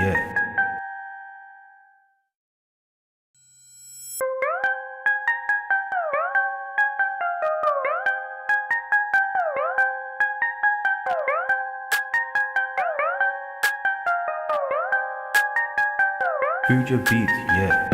yeah. Future beat, yeah.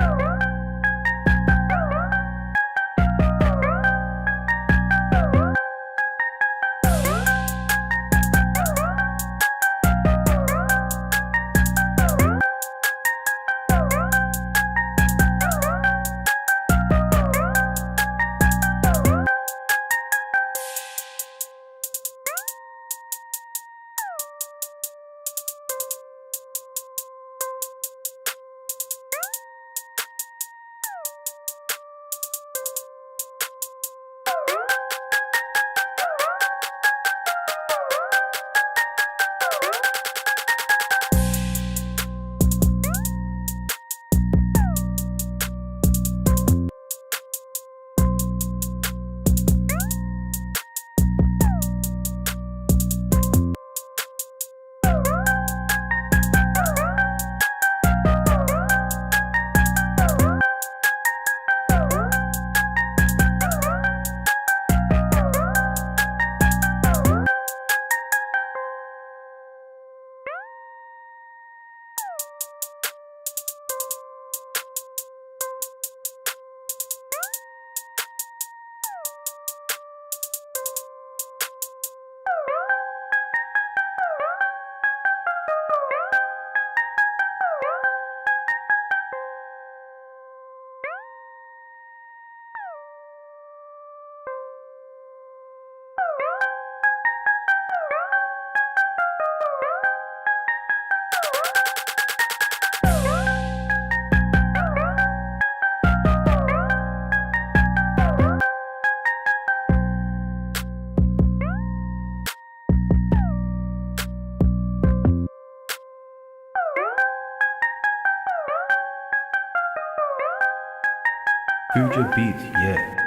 Future beat, yeah.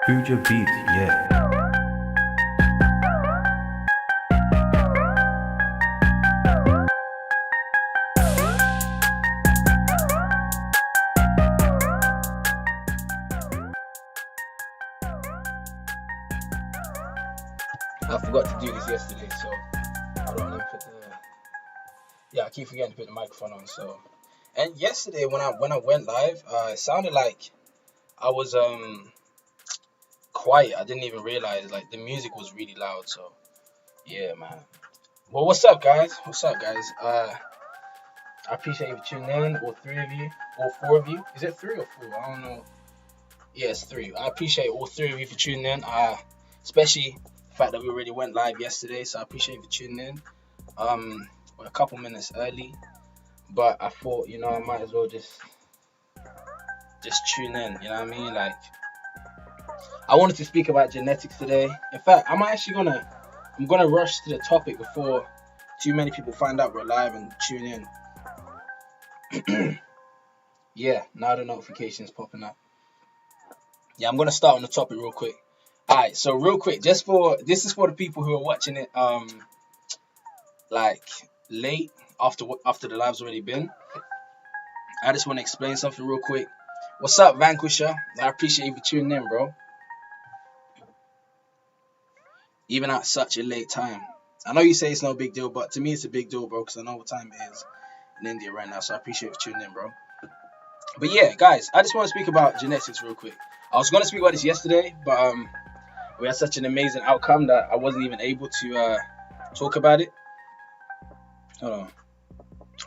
Future beat, yeah. I forgot to do this yesterday, so I don't even put the. Yeah, I keep forgetting to put the microphone on. So, and yesterday when I went live, it sounded like I was quiet. I didn't even realize like the music was really loud. So yeah, man. Well, what's up, guys? What's up, guys? I appreciate you for tuning in. All three of you, all four of you. Is it three or four? I don't know. Yeah, it's three. I appreciate all three of you for tuning in. Especially the fact that we already went live yesterday, so I appreciate you for tuning in. We're a couple minutes early, but I thought, I might as well just tune in. You know what I mean? Like, I wanted to speak about genetics today. In fact, I'm gonna rush to the topic before too many people find out we're live and tune in. Yeah, now the notification's popping up. Yeah, I'm gonna start on the topic real quick. Alright, so real quick, this is for the people who are watching it like late after the live's already been. I just want to explain something real quick. What's up, Vanquisher? I appreciate you for tuning in, bro. Even at such a late time. I know you say it's no big deal, but to me it's a big deal, bro, because I know what time it is in India right now, so I appreciate you for tuning in, bro. But yeah, guys, I just want to speak about genetics real quick. I was going to speak about this yesterday, but we had such an amazing outcome that I wasn't even able to talk about it. Hold on.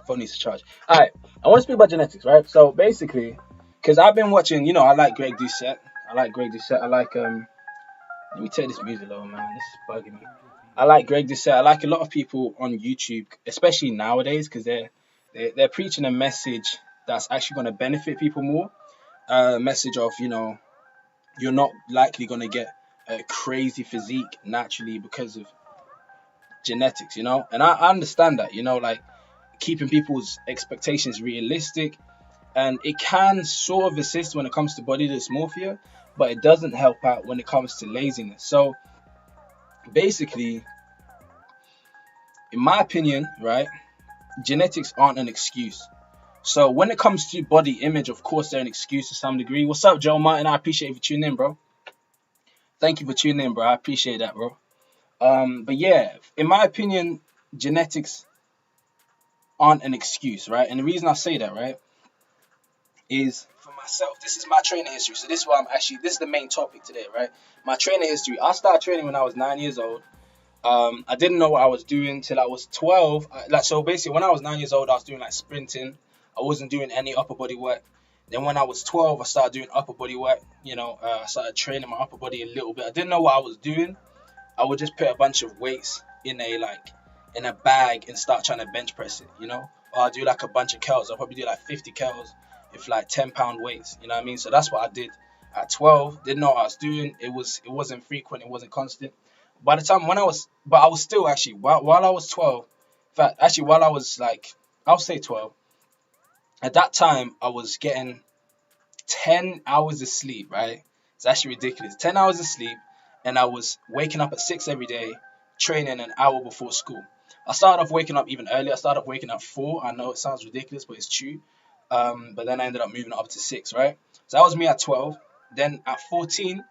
Phone needs to charge. Alright, I want to speak about genetics, right? So basically, because I've been watching, I like Greg Doucette. I like, let me take this music low, man. This is bugging me. I like Greg Doucette. I like a lot of people on YouTube, especially nowadays, because they're preaching a message that's actually going to benefit people more. A message of, you're not likely going to get a crazy physique naturally because of genetics, and I understand that, like keeping people's expectations realistic, and it can sort of assist when it comes to body dysmorphia, but it doesn't help out when it comes to laziness. So basically, in my opinion, right, genetics aren't an excuse. So when it comes to body image, of course, they're an excuse to some degree. What's up, Joe Martin? I appreciate you for tuning in, bro. Thank you for tuning in, bro. I appreciate that, bro. But yeah, in my opinion, genetics aren't an excuse, right? And the reason I say that, right, is for myself. This is my training history. So this is the main topic today, right? My training history. I started training when I was 9 years old. I didn't know what I was doing till I was 12. So basically, when I was 9 years old, I was doing like sprinting. I wasn't doing any upper body work. Then when I was 12, I started doing upper body work. I started training my upper body a little bit. I didn't know what I was doing. I would just put a bunch of weights in a bag and start trying to bench press it, Or I'll do like a bunch of curls. I'll probably do like 50 curls with like 10-pound weights. You know what I mean? So that's what I did at 12. Didn't know what I was doing. It wasn't frequent. It wasn't constant. By the time I was still actually, while I was 12, in fact, actually while I was like, I'll say 12, at that time, I was getting 10 hours of sleep, right? It's actually ridiculous. 10 hours of sleep, and I was waking up at 6 every day, training an hour before school. I started off waking up even earlier. I started off waking up at 4. I know it sounds ridiculous, but it's true. But then I ended up moving up to 6, right? So that was me at 12. Then at 14,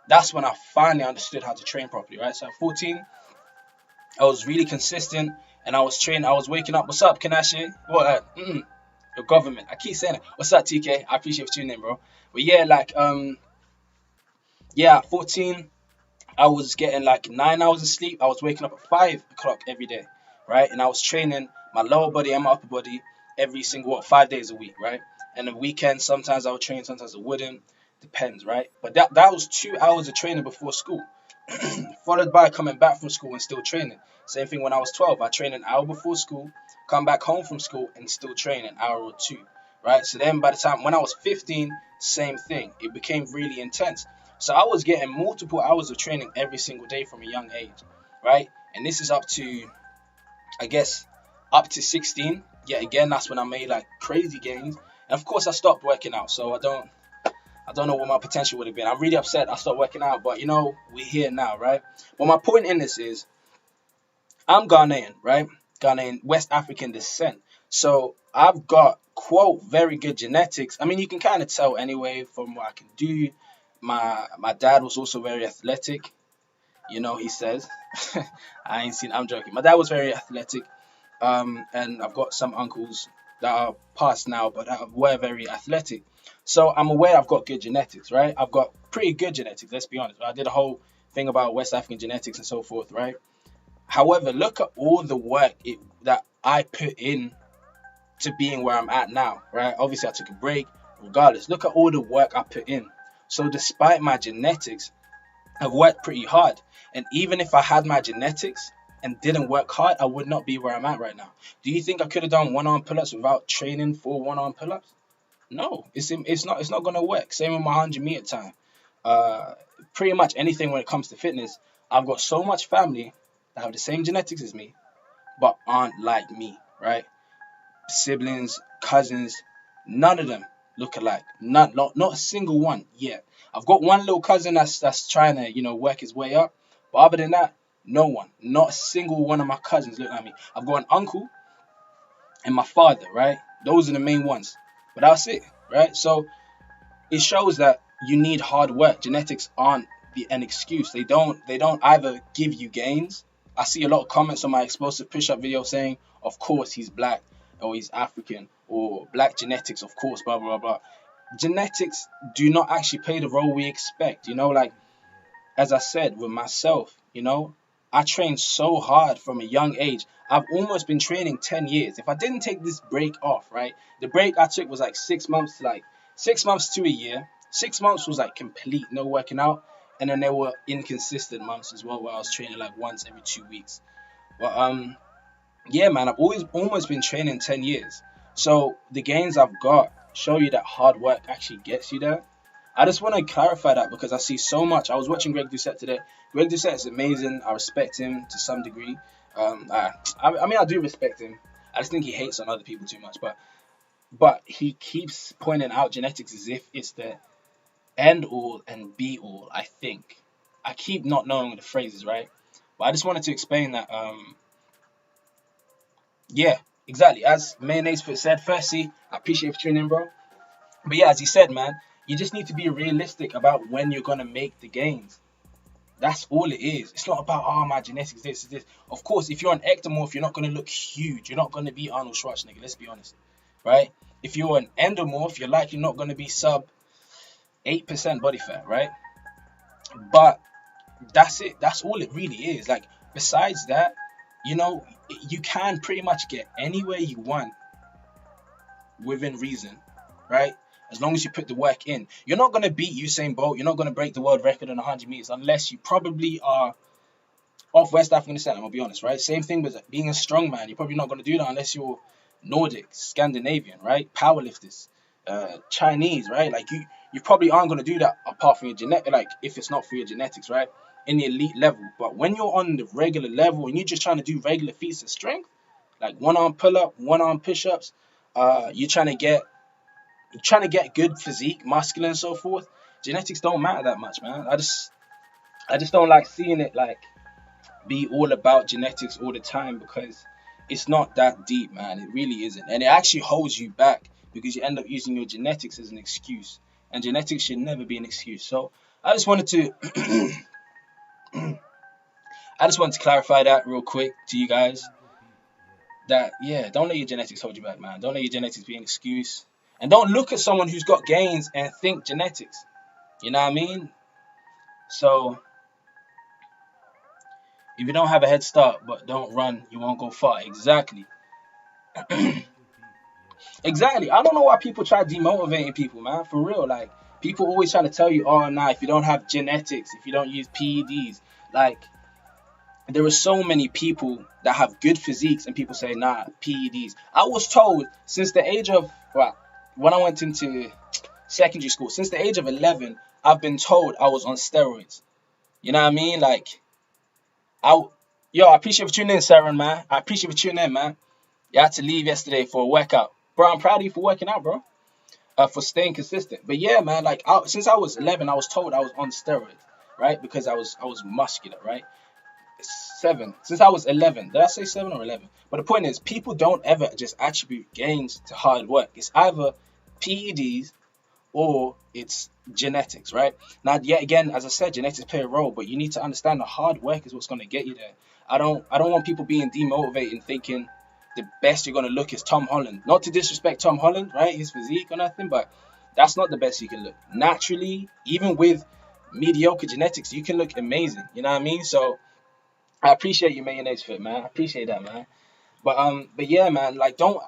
that's when I finally understood how to train properly, right? So at 14, I was really consistent, and I was training. I was waking up. What's up, Kanashi? What? The government. I keep saying it. What's up, TK? I appreciate you tuning in, bro. But yeah, at 14, I was getting like 9 hours of sleep. I was waking up at 5 o'clock every day, right? And I was training my lower body and my upper body every single 5 days a week, right? And the weekend, sometimes I would train, sometimes I wouldn't. Depends, right? But that was 2 hours of training before school, followed by coming back from school and still training. Same thing when I was 12. I trained an hour before school, come back home from school, and still train an hour or two, right? So then by the time when I was 15, same thing. It became really intense. So I was getting multiple hours of training every single day from a young age, right? And this is up to 16. Yeah, again, that's when I made like crazy gains. And of course, I stopped working out. So I don't know what my potential would have been. I'm really upset I stopped working out, but we're here now, right? Well, my point in this is I'm Ghanaian, right? Ghanaian, West African descent. So I've got, quote, very good genetics. I mean, you can kind of tell anyway from what I can do. My dad was also very athletic, he says. I'm joking. My dad was very athletic. And I've got some uncles that are past now, but that were very athletic. So I'm aware I've got good genetics, right? I've got pretty good genetics, let's be honest. I did a whole thing about West African genetics and so forth, right? However, look at all the work that I put in to being where I'm at now, right? Obviously, I took a break. Regardless, look at all the work I put in. So despite my genetics, I've worked pretty hard. And even if I had my genetics and didn't work hard, I would not be where I'm at right now. Do you think I could have done one-arm pull-ups without training for one-arm pull-ups? No, it's not gonna work. Same with my 100-meter time. Pretty much anything when it comes to fitness, I've got so much family that have the same genetics as me, but aren't like me, right? Siblings, cousins, none of them look alike. Not a single one yet. I've got one little cousin that's trying to work his way up, but other than that, no one, not a single one of my cousins look like me. I've got an uncle and my father, right? Those are the main ones. But that's it, right? So it shows that you need hard work. Genetics aren't an excuse. They don't either give you gains. I see a lot of comments on my explosive push-up video saying, of course he's black, or he's African, or black genetics, of course, blah, blah, blah. Genetics do not actually play the role we expect. As I said, with myself, I trained so hard from a young age. I've almost been training 10 years. If I didn't take this break off, right? The break I took was like 6 months to a year. 6 months was like complete, no working out. And then there were inconsistent months as well where I was training like once every 2 weeks. But yeah, man, I've almost been training 10 years. So the gains I've got show you that hard work actually gets you there. I just want to clarify that because I see so much. I was watching Greg Doucette today. Greg Doucette is amazing. I respect him to some degree. I do respect him. I just think he hates on other people too much. But he keeps pointing out genetics as if it's the end all and be all. I think I keep not knowing the phrases, right? But I just wanted to explain that. Yeah, exactly. As Mayonnaise Fit said, firstly, I appreciate you for tuning in, bro. But yeah, as he said, man, you just need to be realistic about when you're gonna make the gains. That's all it is. It's not about, oh, my genetics, this is this. Of course, if you're an ectomorph, you're not gonna look huge. You're not gonna be Arnold Schwarzenegger. Let's be honest, right? If you're an endomorph, you're likely not gonna be sub 8% body fat, right? But that's it. That's all it really is. Like, besides that, you can pretty much get anywhere you want within reason, right? As long as you put the work in. You're not going to beat Usain Bolt. You're not going to break the world record in 100 meters unless you probably are of West African descent, I'm going to be honest, right? Same thing with being a strongman. You're probably not going to do that unless you're Nordic, Scandinavian, right? Powerlifters, Chinese, right? Like, you probably aren't going to do that apart from your genetic, like, if it's not for your genetics, right? In the elite level. But when you're on the regular level and you're just trying to do regular feats of strength, like one arm pull up, one arm push ups, you're trying to get good physique, muscular and so forth. Genetics don't matter that much, man. I just don't like seeing it like be all about genetics all the time, because it's not that deep, man. It really isn't. And it actually holds you back because you end up using your genetics as an excuse. And genetics should never be an excuse. So I just wanted to clarify that real quick to you guys. That, yeah, don't let your genetics hold you back, man. Don't let your genetics be an excuse. And don't look at someone who's got gains and think genetics. You know what I mean? So, if you don't have a head start but don't run, you won't go far. Exactly. Exactly. I don't know why people try demotivating people, man. For real. Like, people always try to tell you, oh, nah, if you don't have genetics, if you don't use PEDs. Like, there are so many people that have good physiques and people say, nah, PEDs. I was told since the age of, well, when I went into secondary school, since the age of 11, I've been told I was on steroids. You know what I mean? Like, I appreciate you for tuning in, Saren, man. I appreciate you for tuning in, man. You had to leave yesterday for a workout. Bro, I'm proud of you for working out, bro. For staying consistent. But yeah, man, like, since I was 11, I was told I was on steroids, right? Because I was muscular, right? 7. Since I was 11. Did I say 7 or 11? But the point is, people don't ever just attribute gains to hard work. It's either PEDs or it's genetics, right? Now, yet again, as I said, genetics play a role, but you need to understand the hard work is what's going to get you there. I don't want people being demotivated and thinking the best you're going to look is Tom Holland. Not to disrespect Tom Holland, right? His physique or nothing, but that's not the best you can look. Naturally, even with mediocre genetics, you can look amazing. You know what I mean? So I appreciate you, Mayonnaise Fit, man. I appreciate that, man. But yeah, man, like, don't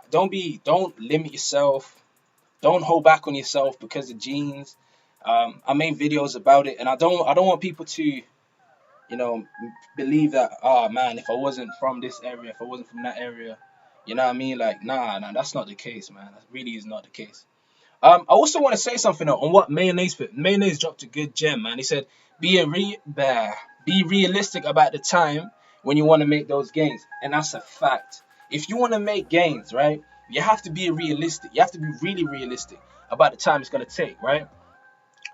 limit yourself. Don't hold back on yourself because of genes. I made videos about it, and I don't want people to, believe that, oh man, if I wasn't from this area, if I wasn't from that area, you know what I mean? Like, nah, that's not the case, man. That really is not the case. I also want to say something on what Mayonnaise Fit. Mayonnaise dropped a good gem, man. He said, be realistic about the time when you want to make those gains. And that's a fact. If you want to make gains, right, you have to be realistic. You have to be really realistic about the time it's going to take, right?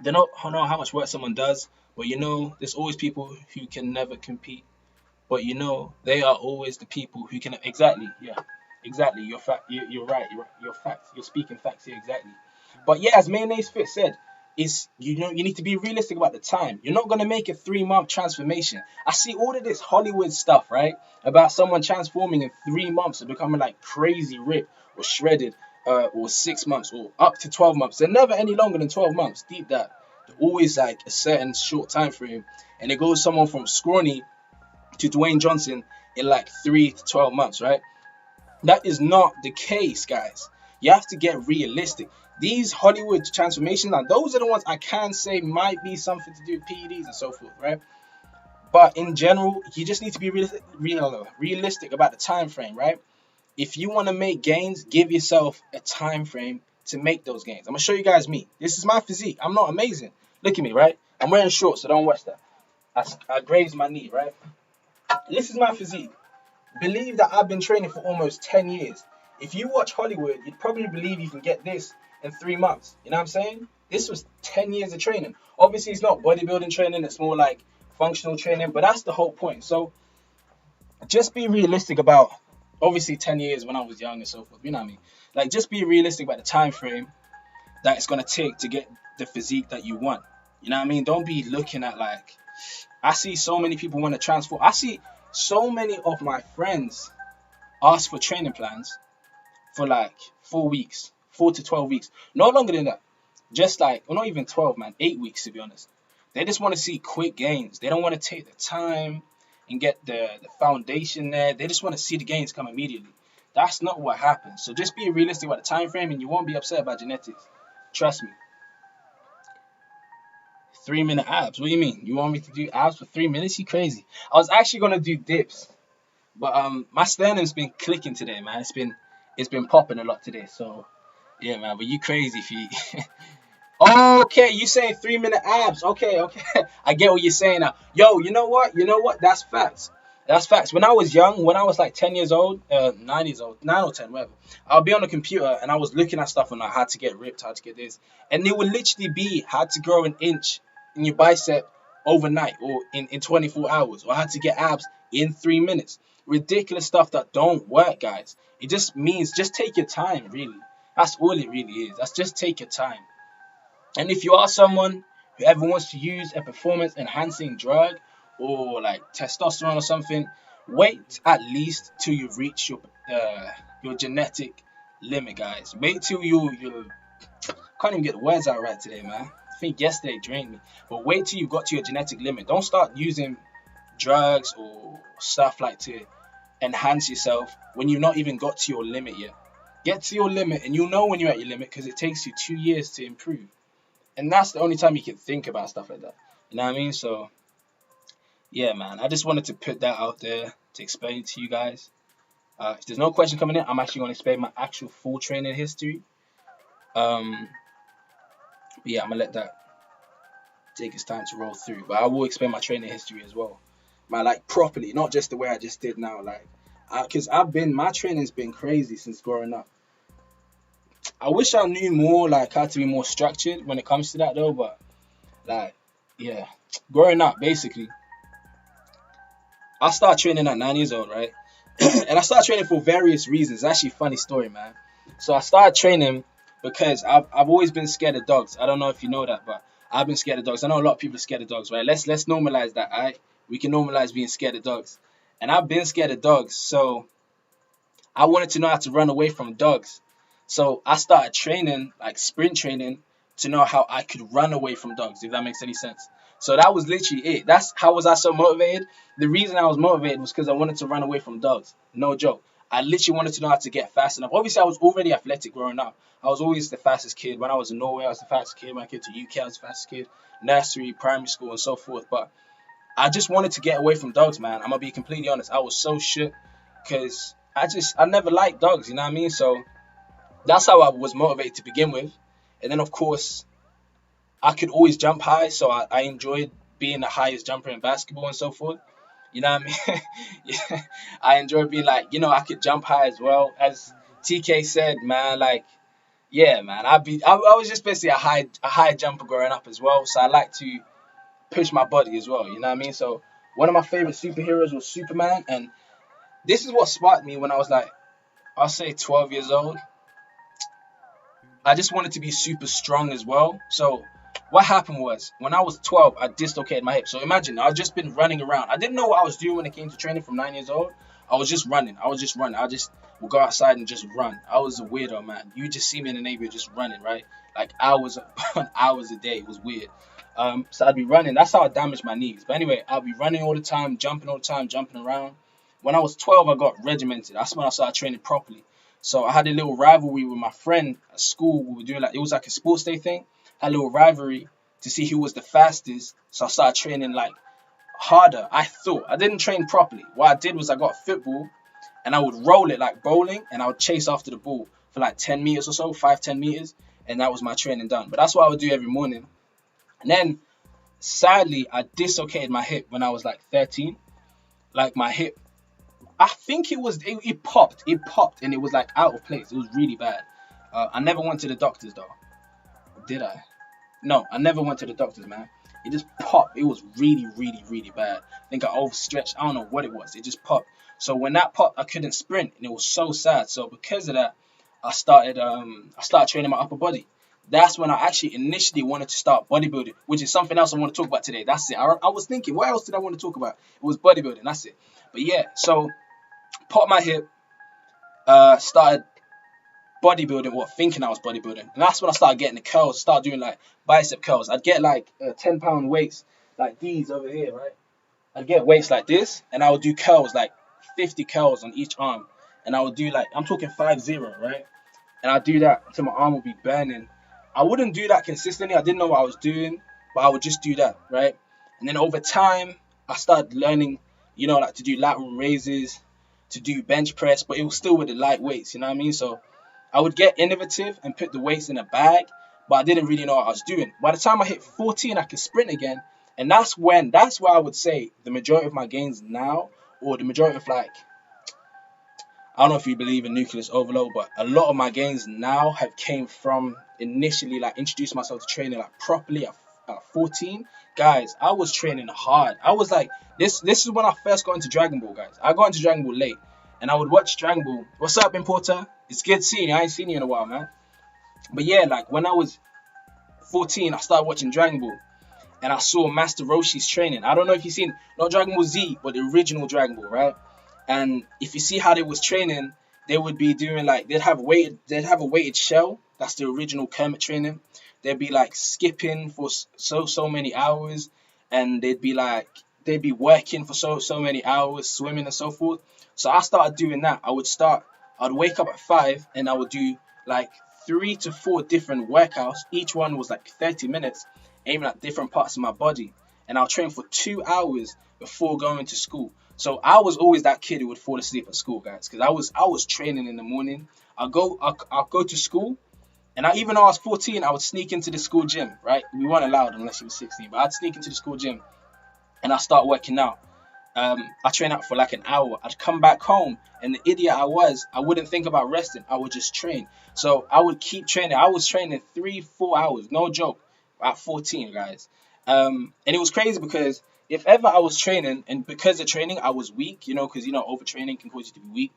They don't know how much work someone does, but there's always people who can never compete. But they are always the people who can. Exactly, yeah. Exactly. You're right. You're facts. You're speaking facts here, exactly. But yeah, as Mayonnaise Fit said, you need to be realistic about the time. You're not gonna make a 3-month transformation. I see all of this Hollywood stuff, right? About someone transforming in 3 months and becoming like crazy ripped or shredded, or 6 months or up to 12 months. They're never any longer than 12 months. Deep that. They're always like a certain short time frame. And it goes someone from scrawny to Dwayne Johnson in like 3 to 12 months, right? That is not the case, guys. You have to get realistic. These Hollywood transformations, now those are the ones I can say might be something to do with PEDs and so forth, right? But in general, you just need to be realistic about the time frame, right? If you want to make gains, give yourself a time frame to make those gains. I'm gonna show you guys me. This is my physique. I'm not amazing. Look at me, right? I'm wearing shorts, so don't watch that. I grazed my knee, right? This is my physique. believe that I've been training for almost 10 years. If you watch Hollywood, you'd probably believe you can get this in 3 months. You know what I'm saying? This was 10 years of training. Obviously, it's not bodybuilding training. It's more like functional training. But that's the whole point. So just be realistic about, obviously, 10 years when I was young and so forth. You know what I mean? Like, just be realistic about the time frame that it's going to take to get the physique that you want. You know what I mean? Don't be looking at, like, I see so many people want to transform. I see so many of my friends ask for training plans for like 4 weeks, 4 to 12 weeks. No longer than that. Just like, well, not even 12, man. 8 weeks, to be honest. They just want to see quick gains. They don't want to take the time and get the foundation there. They just want to see the gains come immediately. That's not what happens. So just be realistic about the time frame and you won't be upset about genetics. Trust me. 3-minute abs. What do you mean? You want me to do abs for 3 minutes? You crazy. I was actually gonna do dips, but my sternum's been clicking today, man. It's been popping a lot today. So yeah, man. But you crazy if you. Okay, you saying 3-minute abs? Okay. I get what you're saying now. Yo, you know what? That's facts. That's facts. When I was young, when I was like 10 years old, 9 years old, 9 or 10, whatever, I'll be on the computer and I was looking at stuff on like how to get ripped, how to get this, and it would literally be how to grow an inch in your bicep overnight or in 24 hours, or how to get abs in 3 minutes. Ridiculous stuff that don't work, guys. It just means just take your time, really. That's all it really is. That's just take your time. And if you are someone who ever wants to use a performance enhancing drug or like testosterone or something, wait at least till you reach your genetic limit, guys. Wait till you can't even get the words out right today, man. I think yesterday drained me. But wait till you've got to your genetic limit. Don't start using drugs or stuff like to enhance yourself when you've not even got to your limit yet. Get to your limit and you'll know when you're at your limit because it takes you 2 years to improve. And that's the only time you can think about stuff like that. You know what I mean? So, yeah, man. I just wanted to put that out there to explain to you guys. If there's no question coming in, I'm actually going to explain my actual full training history. But yeah, I'm going to let that take its time to roll through. But I will explain my training history as well. Like, properly, not just the way I just did now. Like, because my training's been crazy since growing up. I wish I knew more, like, how to be more structured when it comes to that, though. But, like, yeah. Growing up, basically, I started training at 9 years old, right? And I started training for various reasons. It's actually a funny story, man. So I started training because I've always been scared of dogs. I don't know if you know that, but I've been scared of dogs. I know a lot of people are scared of dogs, right? Let's normalize that, all right? We can normalize being scared of dogs. And I've been scared of dogs, so I wanted to know how to run away from dogs. So I started training, like sprint training, to know how I could run away from dogs, if that makes any sense. So that was literally it. That's how was I so motivated? The reason I was motivated was because I wanted to run away from dogs. No joke. I literally wanted to know how to get fast enough. Obviously, I was already athletic growing up. I was always the fastest kid. When I was in Norway, I was the fastest kid. When I came to UK, I was the fastest kid. Nursery, primary school, and so forth. But I just wanted to get away from dogs, man. I'm going to be completely honest. I was so shook because I never liked dogs, you know what I mean? So that's how I was motivated to begin with. And then, of course, I could always jump high, so I enjoyed being the highest jumper in basketball and so forth. You know what I mean? Yeah, I enjoyed being like, I could jump high as well. As TK said, man, like, yeah, man, I was just basically a high jumper growing up as well. So I like to push my body as well. You know what I mean? So one of my favorite superheroes was Superman, and this is what sparked me when I was like, I'll say 12 years old. I just wanted to be super strong as well. So what happened was, when I was 12, I dislocated my hip. So imagine, I've just been running around. I didn't know what I was doing when it came to training from 9 years old. I was just running. I just would go outside and just run. I was a weirdo, man. You just see me in the neighborhood just running, right? Like hours upon hours a day. It was weird. So I'd be running. That's how I damaged my knees. But anyway, I'd be running all the time, jumping all the time, jumping around. When I was 12, I got regimented. That's when I started training properly. So I had a little rivalry with my friend at school. We were doing it was like a sports day thing. I had a little rivalry to see who was the fastest. So I started training like harder. I thought I didn't train properly. What I did was I got a football and I would roll it like bowling, and I would chase after the ball for like 10 meters or so, 5-10 meters. And that was my training done. But that's what I would do every morning. And then sadly, I dislocated my hip when I was like 13. Like my hip I think it popped. It popped and it was like out of place. It was really bad. I never went to the doctors though. Did I? No, I never went to the doctors, man. It just popped. It was really, really, really bad. I think I overstretched. I don't know what it was. It just popped. So when that popped, I couldn't sprint, and it was so sad. So because of that, I started training my upper body. That's when I actually initially wanted to start bodybuilding, which is something else I want to talk about today. That's it. I was thinking, what else did I want to talk about? It was bodybuilding. That's it. But yeah, so popped my hip, started bodybuilding, thinking I was bodybuilding. And that's when I started getting the curls, started doing like bicep curls. I'd get like 10-pound weights like these over here, right? I'd get weights like this, and I would do curls, like 50 curls on each arm. And I would do like, I'm talking 5-0, right? And I'd do that until my arm would be burning. I wouldn't do that consistently. I didn't know what I was doing, but I would just do that, right? And then over time, I started learning, like to do lateral raises, to do bench press, but it was still with the light weights, you know what I mean? So I would get innovative and put the weights in a bag, but I didn't really know what I was doing. By the time I hit 14, I could sprint again. And that's where I would say the majority of my gains now, or the majority of I don't know if you believe in nucleus overload, but a lot of my gains now have came from initially introducing myself to training properly at 14. Guys, I was training hard. I was like, this is when I first got into Dragon Ball, guys. I got into Dragon Ball late, and I would watch Dragon Ball. What's up, Importer? It's good seeing you. I ain't seen you in a while, man. But yeah, when I was 14, I started watching Dragon Ball, and I saw Master Roshi's training. I don't know if you've seen, not Dragon Ball Z, but the original Dragon Ball, right? And if you see how they was training, they would be doing they'd have a weighted shell. That's the original Kermit training. They'd be skipping for so many hours, and they'd be working for so many hours, swimming and so forth. So I started doing that. I'd wake up at 5 and I would do 3 to 4 different workouts. Each one was 30 minutes, aiming at different parts of my body. And I'll train for 2 hours before going to school. So I was always that kid who would fall asleep at school, guys, because I was training in the morning. I'll go to school, and even though I was 14, I would sneak into the school gym, right? We weren't allowed unless you were 16, but I'd sneak into the school gym, and I'd start working out. I train out for an hour. I'd come back home, and the idiot I wouldn't think about resting. I would just train. So I would keep training. I was training 3-4 hours, no joke, at 14, guys. And it was crazy because if ever I was training, and because of training I was weak, because overtraining can cause you to be weak,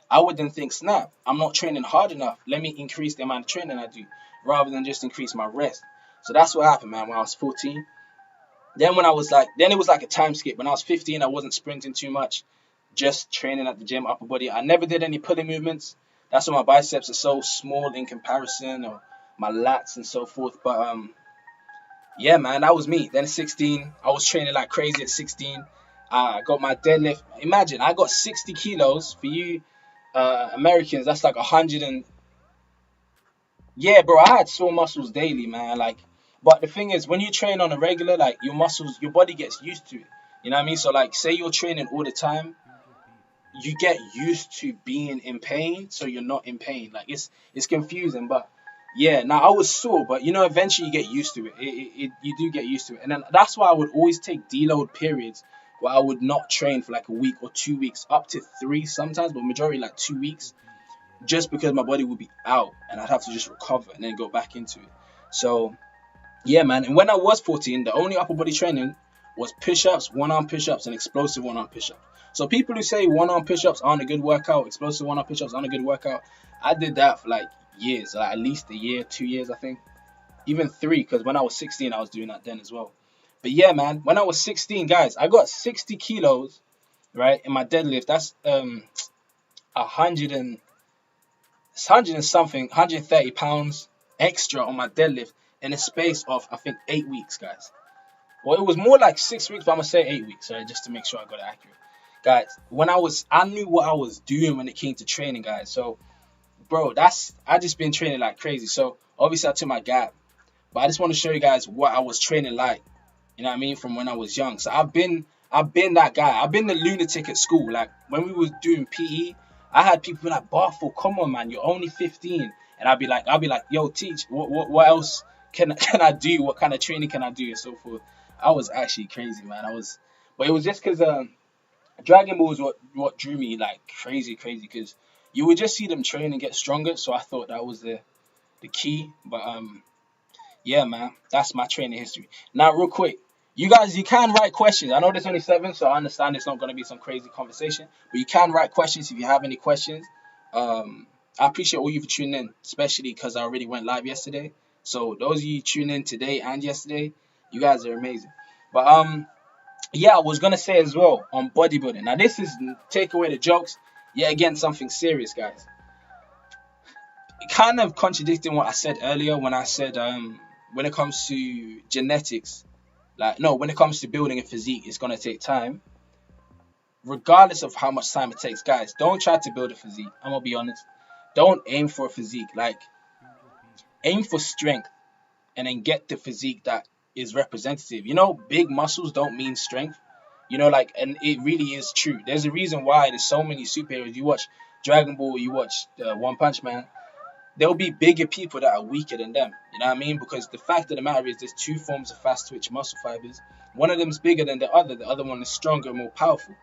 I would then think, snap, I'm not training hard enough. Let me increase the amount of training I do, rather than just increase my rest. So that's what happened, man, when I was 14. Then when I was then it was a time skip. When I was 15, I wasn't sprinting too much, just training at the gym, upper body. I never did any pulling movements. That's why my biceps are so small in comparison, or my lats and so forth. But yeah, man, that was me. Then at 16, I was training like crazy at 16. I got my deadlift. Imagine, I got 60 kilos. For you Americans, that's 100 and... Yeah, bro, I had sore muscles daily, man. But the thing is, when you train on a regular, your muscles, your body gets used to it. You know what I mean? So, say you're training all the time, you get used to being in pain, so you're not in pain. It's confusing, but yeah. Now I was sore, but eventually you get used to it. You do get used to it, and then that's why I would always take deload periods where I would not train for a week or 2 weeks, up to 3 sometimes, but majority 2 weeks, just because my body would be out and I'd have to just recover and then go back into it. So yeah, man. And when I was 14, the only upper body training was push-ups, one-arm push-ups, and explosive one-arm push-ups. So people who say one-arm push-ups aren't a good workout, explosive one-arm push-ups aren't a good workout, I did that for years, at least a year, 2 years, I think. Even 3, because when I was 16, I was doing that then as well. But yeah, man, when I was 16, guys, I got 60 kilos, right, in my deadlift. That's 100 and something, 130 pounds extra on my deadlift in a space of, I think, 8 weeks, guys. Well, it was more 6 weeks, but I'm going to say 8 weeks, right, just to make sure I got it accurate. Guys, I knew what I was doing when it came to training, guys. So, bro, I just been training like crazy. So, obviously, I took my gap. But I just want to show you guys what I was training like. You know what I mean? From when I was young. So, I've been that guy. I've been the lunatic at school. When we was doing PE, I had people be like, Barful, come on, man, you're only 15. And I'd be like, yo, teach, what else can I do? What kind of training can I do? And so forth. I was actually crazy, man. But it was just because Dragon Ball is what drew me like crazy, because you would just see them train and get stronger. So I thought that was the key. But yeah, man, that's my training history. Now, real quick, you guys, you can write questions. I know there's only 7, so I understand it's not going to be some crazy conversation, but you can write questions if you have any questions. I appreciate all you for tuning in, especially because I already went live yesterday. So those of you tuning in today and yesterday, you guys are amazing. But yeah, I was gonna say as well on bodybuilding. Now this is take away the jokes. Yeah, again, something serious, guys. Kind of contradicting what I said earlier when I said when it comes to genetics, like no, when it comes to building a physique, it's gonna take time. Regardless of how much time it takes, guys, don't try to build a physique. I'm gonna be honest. Don't aim for a physique. Like aim for strength and then get the physique that is representative. You know, big muscles don't mean strength. You know, like, and it really is true. There's a reason why there's so many superheroes. You watch Dragon Ball, you watch One Punch Man. There'll be bigger people that are weaker than them. You know what I mean? Because the fact of the matter is, there's 2 forms of fast twitch muscle fibers. One of them is bigger than the other. The other one is stronger and more powerful.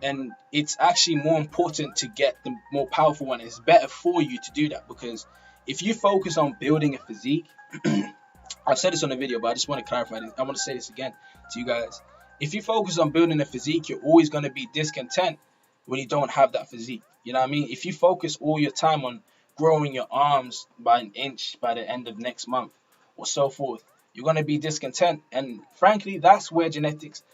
And it's actually more important to get the more powerful one. It's better for you to do that, because if you focus on building a physique, I've said this on the video, but I just want to clarify this. I want to say this again to you guys. If you focus on building a physique, you're always going to be discontent when you don't have that physique. You know what I mean? If you focus all your time on growing your arms by an inch by the end of next month or so forth, you're going to be discontent. And frankly, that's where genetics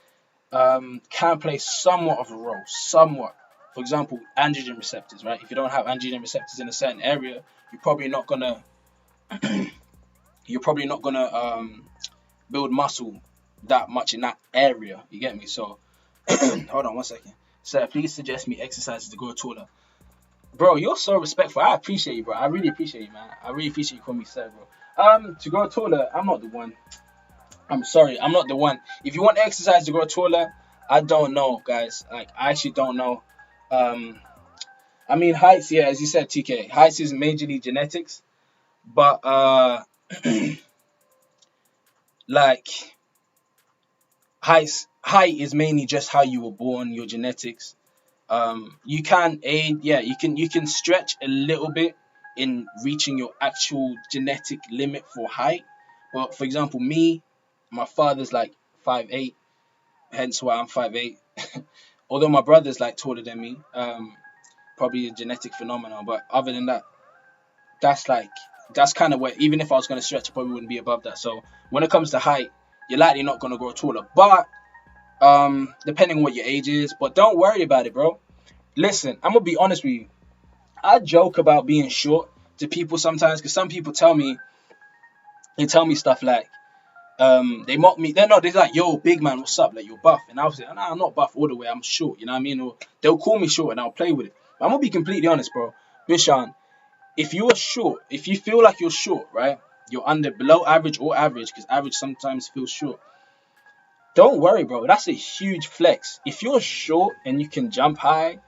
can play somewhat of a role. Somewhat. For example, androgen receptors, right? If you don't have androgen receptors in a certain area, you're probably not going to build muscle that much in that area. You get me? So hold on one second. Sir, please suggest me exercises to grow taller. Bro, you're so respectful. I appreciate you, bro. I really appreciate you, man. I really appreciate you calling me sir, bro. To grow taller, I'm not the one. I'm sorry, I'm not the one. If you want exercise to grow taller, I don't know, guys. Like, I actually don't know. I mean, heights, yeah, as you said, TK. Heights is majorly genetics. But like height is mainly just how you were born, your genetics. You can aid, yeah, you can stretch a little bit in reaching your actual genetic limit for height. But for example, me, my father's like 5'8", hence why I'm 5'8". Although my brother's like taller than me, probably a genetic phenomenon. But other than that, that's kind of where, even if I was going to stretch, I probably wouldn't be above that. So when it comes to height, you're likely not going to grow taller. But depending on what your age is, but don't worry about it, bro. Listen, I'm gonna be honest with you. I joke about being short to people sometimes, because some people tell me stuff like, they mock me. They're like, yo, big man, what's up? Like, you're buff. And I'll say, nah, I'm not buff all the way. I'm short. You know what I mean? Or they'll call me short and I'll play with it. But I'm gonna be completely honest, bro. Bishan, if you are short, if you feel like you're short, right? You're below average or average, because average sometimes feels short. Don't worry, bro. That's a huge flex. If you're short and you can jump high,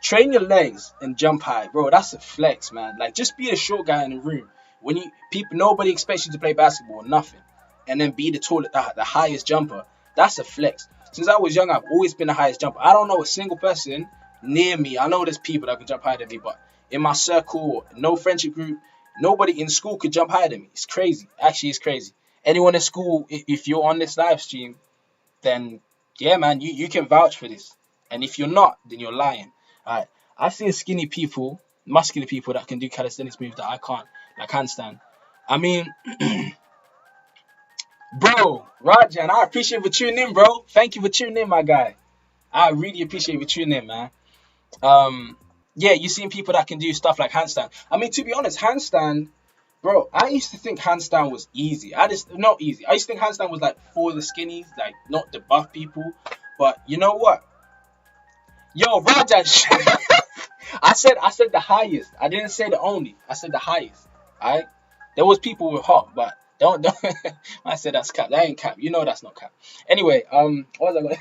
train your legs and jump high, bro. That's a flex, man. Like, just be a short guy in the room. Nobody expects you to play basketball, nothing, and then be the highest jumper. That's a flex. Since I was young, I've always been the highest jumper. I don't know a single person near me. I know there's people that can jump higher than me, but in my circle, no friendship group, nobody in school could jump higher than me. It's crazy. Actually, it's crazy. Anyone in school, if you're on this live stream, then yeah, man, you can vouch for this. And if you're not, then you're lying. Alright. I've seen skinny people, muscular people that can do calisthenics moves that I can't, like handstand. I mean, bro, Rajan, I appreciate you for tuning in, bro. Thank you for tuning in, my guy. I really appreciate you for tuning in, man. Yeah, you've seen people that can do stuff like handstand. I mean, to be honest, handstand, bro, I used to think handstand was easy. Not easy. I used to think handstand was like for the skinnies, like not the buff people. But you know what? Yo, Rajan, I said the highest. I didn't say the only. I said the highest. Alright? There was people with hot, but don't I said that's cap. That ain't cap. You know that's not cap. Anyway, what was I going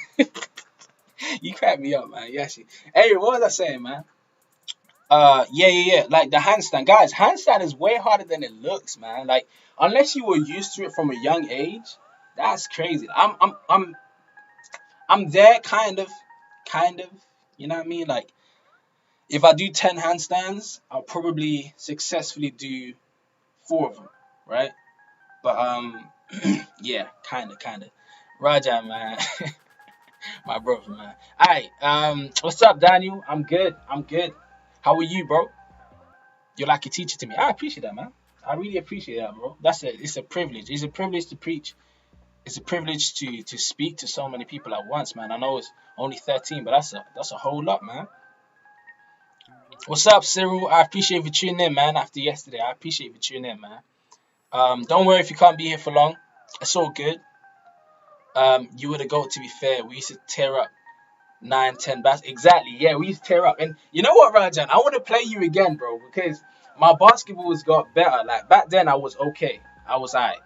You crack me up, man. Yes. Anyway, what was I saying, man? Yeah. Like the handstand, guys. Handstand is way harder than it looks, man. Like, unless you were used to it from a young age, that's crazy. I'm there, kind of. kind of. You know what I mean? Like, if I do 10 handstands, I'll probably successfully do 4 of them, right? But yeah, kind of. Raja, man, my brother, man. Alright, what's up, Daniel? I'm good. How are you, bro? You're like a teacher to me. I appreciate that, man. I really appreciate that, bro. It's a privilege. It's a privilege to preach. It's a privilege to speak to so many people at once, man. I know it's only 13, but that's a whole lot, man. What's up, Cyril? I appreciate you for tuning in, man. After yesterday, I appreciate you for tuning in, man. Don't worry if you can't be here for long. It's all good. You were the GOAT, to be fair. We used to tear up 9, 10 bats. Exactly, yeah, we used to tear up. And you know what, Rajan? I want to play you again, bro, because my basketball's got better. Like, back then, I was okay. I was alright.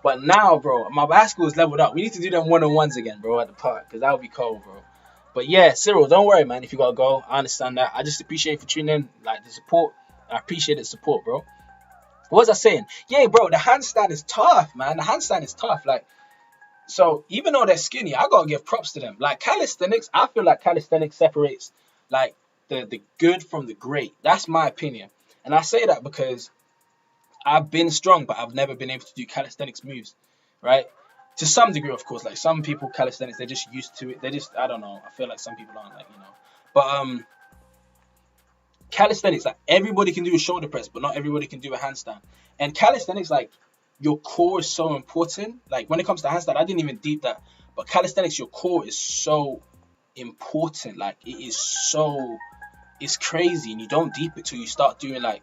But now, bro, my basketball's leveled up. We need to do them one-on-ones again, bro, at the park, because that would be cool, bro. But yeah, Cyril, don't worry, man, if you gotta go. I understand that. I just appreciate you for tuning in, like, the support. I appreciate the support, bro. What was I saying? Yeah, bro, the handstand is tough, man. The handstand is tough. Like, so even though they're skinny, I gotta give props to them. Like, calisthenics, I feel like calisthenics separates, like, the good from the great. That's my opinion. And I say that because I've been strong, but I've never been able to do calisthenics moves, right? To some degree, of course. Like, some people, calisthenics, they're just used to it. I don't know. I feel like some people aren't, like, you know. But calisthenics, like, everybody can do a shoulder press, but not everybody can do a handstand. And calisthenics, like, your core is so important. Like, when it comes to handstand, I didn't even deep that. But calisthenics, your core is so important. Like, it's crazy. And you don't deep it till you start doing, like,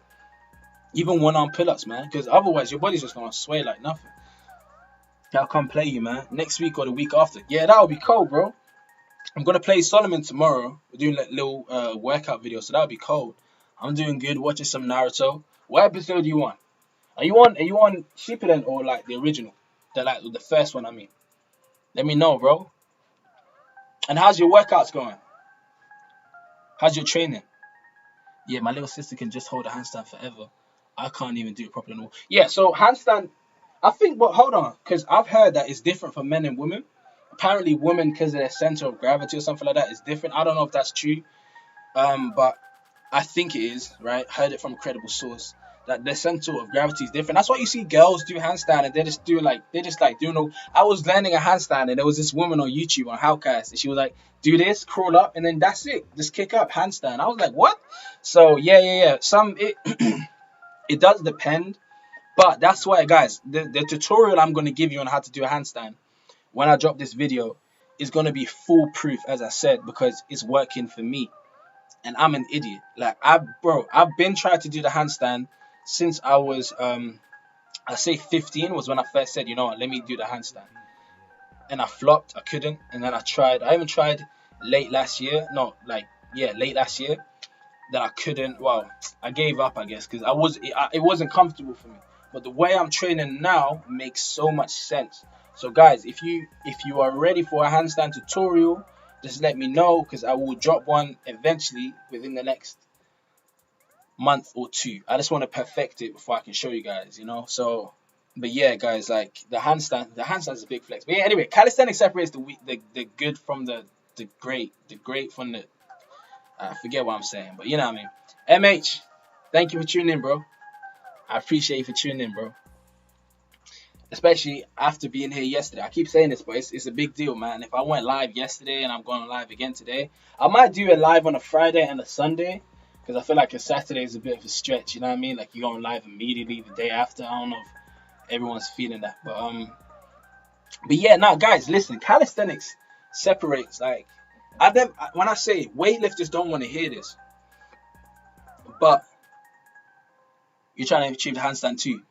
even one-arm pull-ups, man. Because otherwise, your body's just going to sway like nothing. I'll come play you, man. Next week or the week after. Yeah, that'll be cool, bro. I'm going to play Solomon tomorrow. We're doing like little workout videos, so that'll be cool. I'm doing good, watching some Naruto. What episode do you want? Are you on Shippuden or like the original? The first one, I mean. Let me know, bro. And how's your workouts going? How's your training? Yeah, my little sister can just hold a handstand forever. I can't even do it properly anymore. Yeah, so handstand, I think, but hold on, because I've heard that it's different for men and women. Apparently, women, because of their center of gravity or something like that, is different. I don't know if that's true, but I think it is, right? Heard it from a credible source that their center of gravity is different. That's why you see girls do handstand and they're just doing I was learning a handstand and there was this woman on YouTube on Howcast and she was like, do this, crawl up, and then that's it. Just kick up, handstand. I was like, what? So yeah. It does depend, but that's why, guys, the tutorial I'm going to give you on how to do a handstand when I drop this video is going to be foolproof, as I said, because it's working for me. And I'm an idiot. Like, I've been trying to do the handstand since I was, I say 15 was when I first said, you know what, let me do the handstand. And I flopped, I couldn't, and then I even tried late last year. That I couldn't. Well, I gave up, I guess, because it wasn't comfortable for me. But the way I'm training now makes so much sense. So guys, if you are ready for a handstand tutorial, just let me know, because I will drop one eventually within the next month or 2. I just want to perfect it before I can show you guys, you know. So, but yeah, guys, like the handstand is a big flex. But yeah, anyway, calisthenics separates the good from the great from the. I forget what I'm saying, but you know what I mean. MH, thank you for tuning in, bro. I appreciate you for tuning in, bro. Especially after being here yesterday. I keep saying this, but it's a big deal, man. If I went live yesterday and I'm going live again today, I might do a live on a Friday and a Sunday, because I feel like a Saturday is a bit of a stretch, you know what I mean? Like, you're going live immediately the day after. I don't know if everyone's feeling that, but yeah, now, guys, listen, calisthenics separates, like, when I say weightlifters don't want to hear this, but you're trying to achieve the handstand too.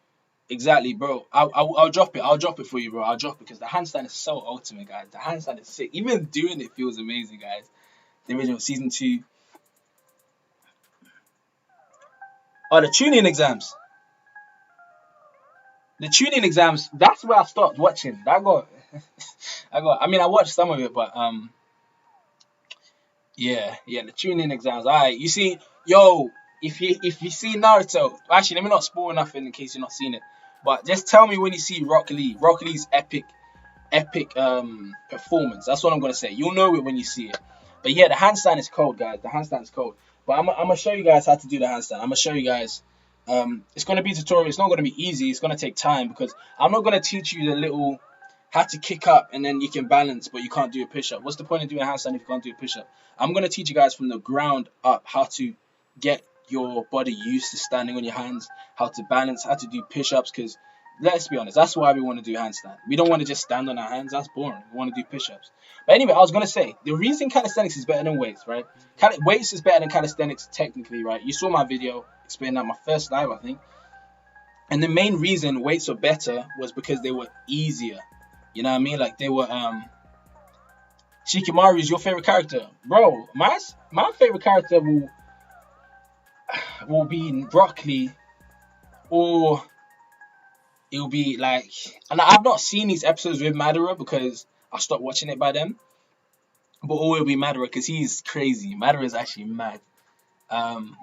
Exactly, bro. I'll drop it. I'll drop it for you, bro. I'll drop it because the handstand is so ultimate, guys. The handstand is sick. Even doing it feels amazing, guys. The original season 2. Oh, the tuning exams. The tuning exams. That's where I stopped watching. I watched some of it, but yeah, the tuning exams. Alright, you see, yo, if you see Naruto, actually, let me not spoil nothing in case you're not seeing it. But just tell me when you see Rock Lee. Rock Lee's epic epic performance. That's what I'm gonna say. You'll know it when you see it. But yeah, the handstand is cold, guys. The handstand is cold. But I'm gonna show you guys how to do the handstand. I'm gonna show you guys. It's gonna be a tutorial. It's not gonna be easy. It's gonna take time because I'm not gonna teach you the little how to kick up and then you can balance, but you can't do a push up. What's the point of doing a handstand if you can't do a push up? I'm gonna teach you guys from the ground up how to get your body used to standing on your hands, how to balance, how to do push ups. Because let's be honest, that's why we want to do handstand. We don't want to just stand on our hands. That's boring. We want to do push ups. But anyway, I was gonna say the reason calisthenics is better than weights, right? Weights is better than calisthenics technically, right? You saw my video explaining that, my first live, I think. And the main reason weights were better was because they were easier. You know what I mean? Like they were Shikamaru is your favorite character. Bro, my favorite character will be Broccoli, or it'll be like, and I've not seen these episodes with Madara because I stopped watching it by then. But or it'll be Madara because he's crazy. Madara is actually mad. I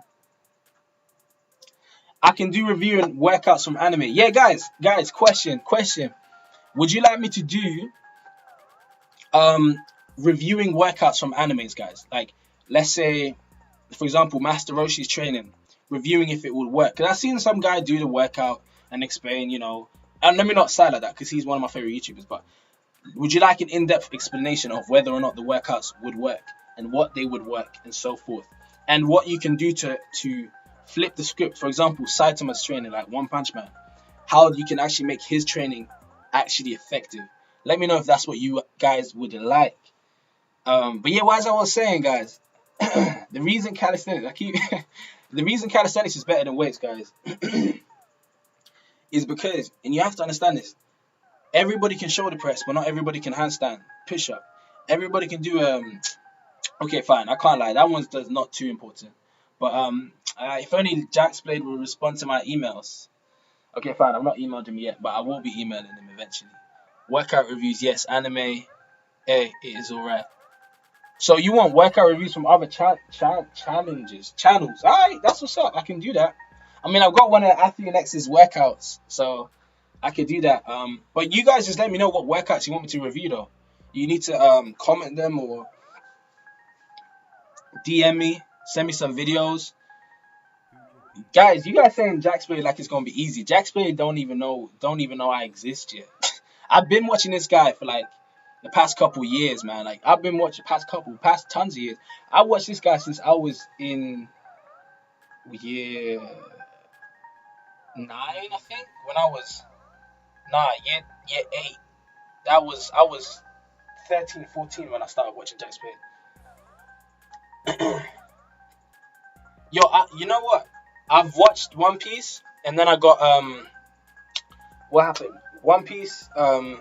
can do reviewing workouts from anime. Yeah, guys, question. Would you like me to do reviewing workouts from animes, guys? Like, let's say, for example, Master Roshi's training, reviewing if it would work. Because I've seen some guy do the workout and explain, you know, and let me not say like that because he's one of my favorite YouTubers, but would you like an in-depth explanation of whether or not the workouts would work and what they would work and so forth, and what you can do to flip the script? For example, Saitama's training, like One Punch Man, how you can actually make his training actually effective. Let me know if that's what you guys would like. But yeah, as I was saying, guys, the reason calisthenics is better than weights, guys, is because, and you have to understand this, everybody can shoulder press, but not everybody can handstand, push up. Everybody can do okay, fine, I can't lie, that one's not too important. But if only Jack's Blade will respond to my emails. Okay, fine, I've not emailed him yet, but I will be emailing him eventually. Workout reviews, yes. Anime, hey, it is alright. So you want workout reviews from other channels? Alright, that's what's up. I can do that. I mean, I've got one of Athleanex's workouts, so I could do that. But you guys just let me know what workouts you want me to review, though. You need to comment them or DM me, send me some videos. Guys, you guys saying Jack's Blade like it's gonna be easy. Jack's Blade don't even know I exist yet. I've been watching this guy for like the past couple years, man. Like I've been watching past tons of years. I watched this guy since I was in year 9, I think. When I was year 8. I was 13, 14 when I started watching Jack's Blade. Yo, you know what? I've watched One Piece, and then I got what happened? One Piece, the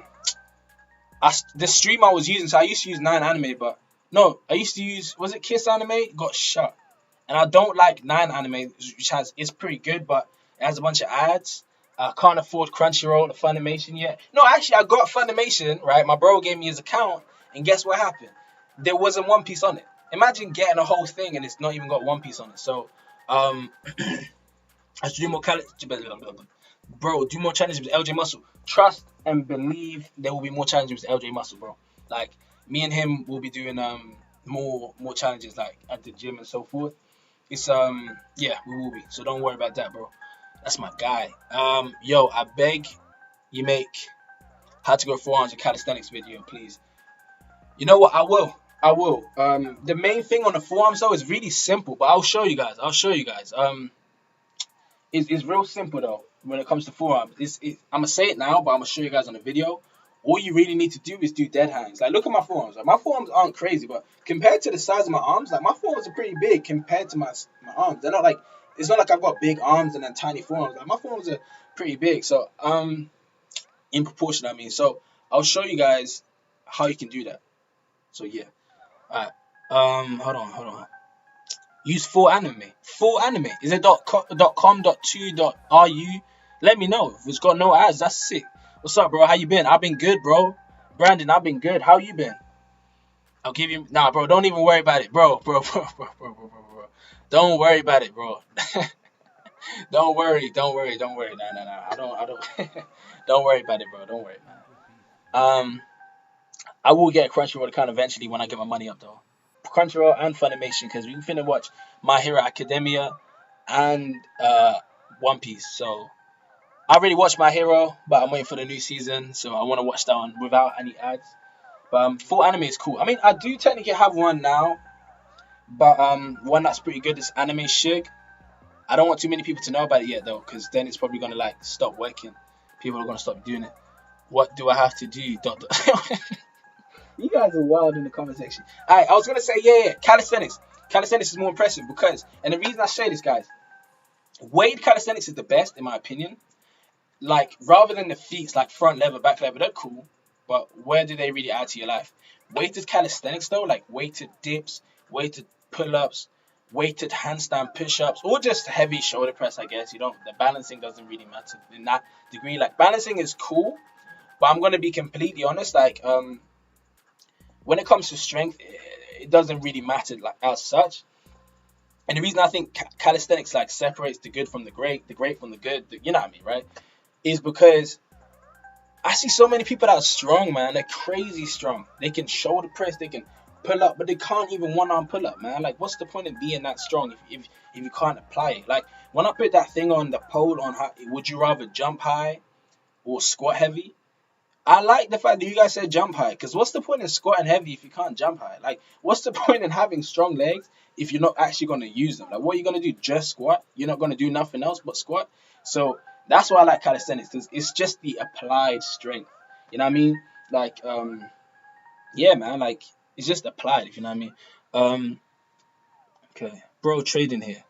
stream I was using, so I used to use 9 Anime, but no, I used to use, was it Kiss Anime? Got shut, and I don't like 9 Anime, which it's pretty good, but it has a bunch of ads. I can't afford Crunchyroll or Funimation yet. No, actually, I got Funimation, right? My bro gave me his account, and guess what happened? There wasn't One Piece on it. Imagine getting a whole thing and it's not even got One Piece on it. So, I should do more bro, do more challenges with LJ Muscle. Trust and believe there will be more challenges with LJ Muscle, bro. Like, me and him will be doing more challenges, like at the gym and so forth. It's yeah, we will be. So don't worry about that, bro. That's my guy. Yo, I beg you, make how to go 400 calisthenics video, please. You know what? I will. The main thing on the forearms though is really simple, but I'll show you guys. It's real simple though when it comes to forearms. I'm gonna say it now, but I'm gonna show you guys on the video. All you really need to do is do dead hangs. Like, look at my forearms. Like, my forearms aren't crazy, but compared to the size of my arms, like, my forearms are pretty big compared to my arms. They're not like, it's not like I've got big arms and then tiny forearms. Like, my forearms are pretty big. So, in proportion, I mean. So, I'll show you guys how you can do that. So, yeah. Alright. Hold on. Use full anime. Is it .com.2.ru? Let me know. If it's got no ads, that's sick. What's up, bro? How you been? I've been good, bro. Brandon, I've been good. How you been? I'll give you... Nah, bro, don't even worry about it. Bro. Don't worry about it, bro. Don't worry. Nah. I don't... Don't worry about it, bro. Don't worry about it. I will get a Crunchyroll account eventually when I get my money up though. Crunchyroll and Funimation because we finna watch My Hero Academia and One Piece. So I already watched My Hero, but I'm waiting for the new season, so I want to watch that one without any ads. But full anime is cool. I mean, I do technically have one now, but one that's pretty good is Anime Shig. I don't want too many people to know about it yet though, because then it's probably gonna like stop working. People are gonna stop doing it. What do I have to do? You guys are wild in the comment section. Alright, I was gonna say yeah, calisthenics. Calisthenics is more impressive because, and the reason I say this, guys, weight calisthenics is the best in my opinion. Like rather than the feats like front lever, back lever, they're cool, but where do they really add to your life? Weighted calisthenics though, like weighted dips, weighted pull-ups, weighted handstand push-ups, or just heavy shoulder press. I guess the balancing doesn't really matter in that degree. Like balancing is cool, but I'm gonna be completely honest. Like when it comes to strength, it doesn't really matter like as such. And the reason I think calisthenics like separates the good from the great from the good, you know what I mean, right? Is because I see so many people that are strong, man. They're crazy strong. They can shoulder press, they can pull up, but they can't even one-arm pull up, man. Like, what's the point of being that strong if you can't apply it? Like, when I put that thing on the poll on how would you rather jump high or squat heavy? I like the fact that you guys said jump high, because what's the point in squatting heavy if you can't jump high? Like, what's the point in having strong legs if you're not actually going to use them? Like, what are you going to do? Just squat? You're not going to do nothing else but squat? So that's why I like calisthenics, because it's just the applied strength. You know what I mean? Like, yeah, man, like, it's just applied, if you know what I mean. Okay. Bro, trading here.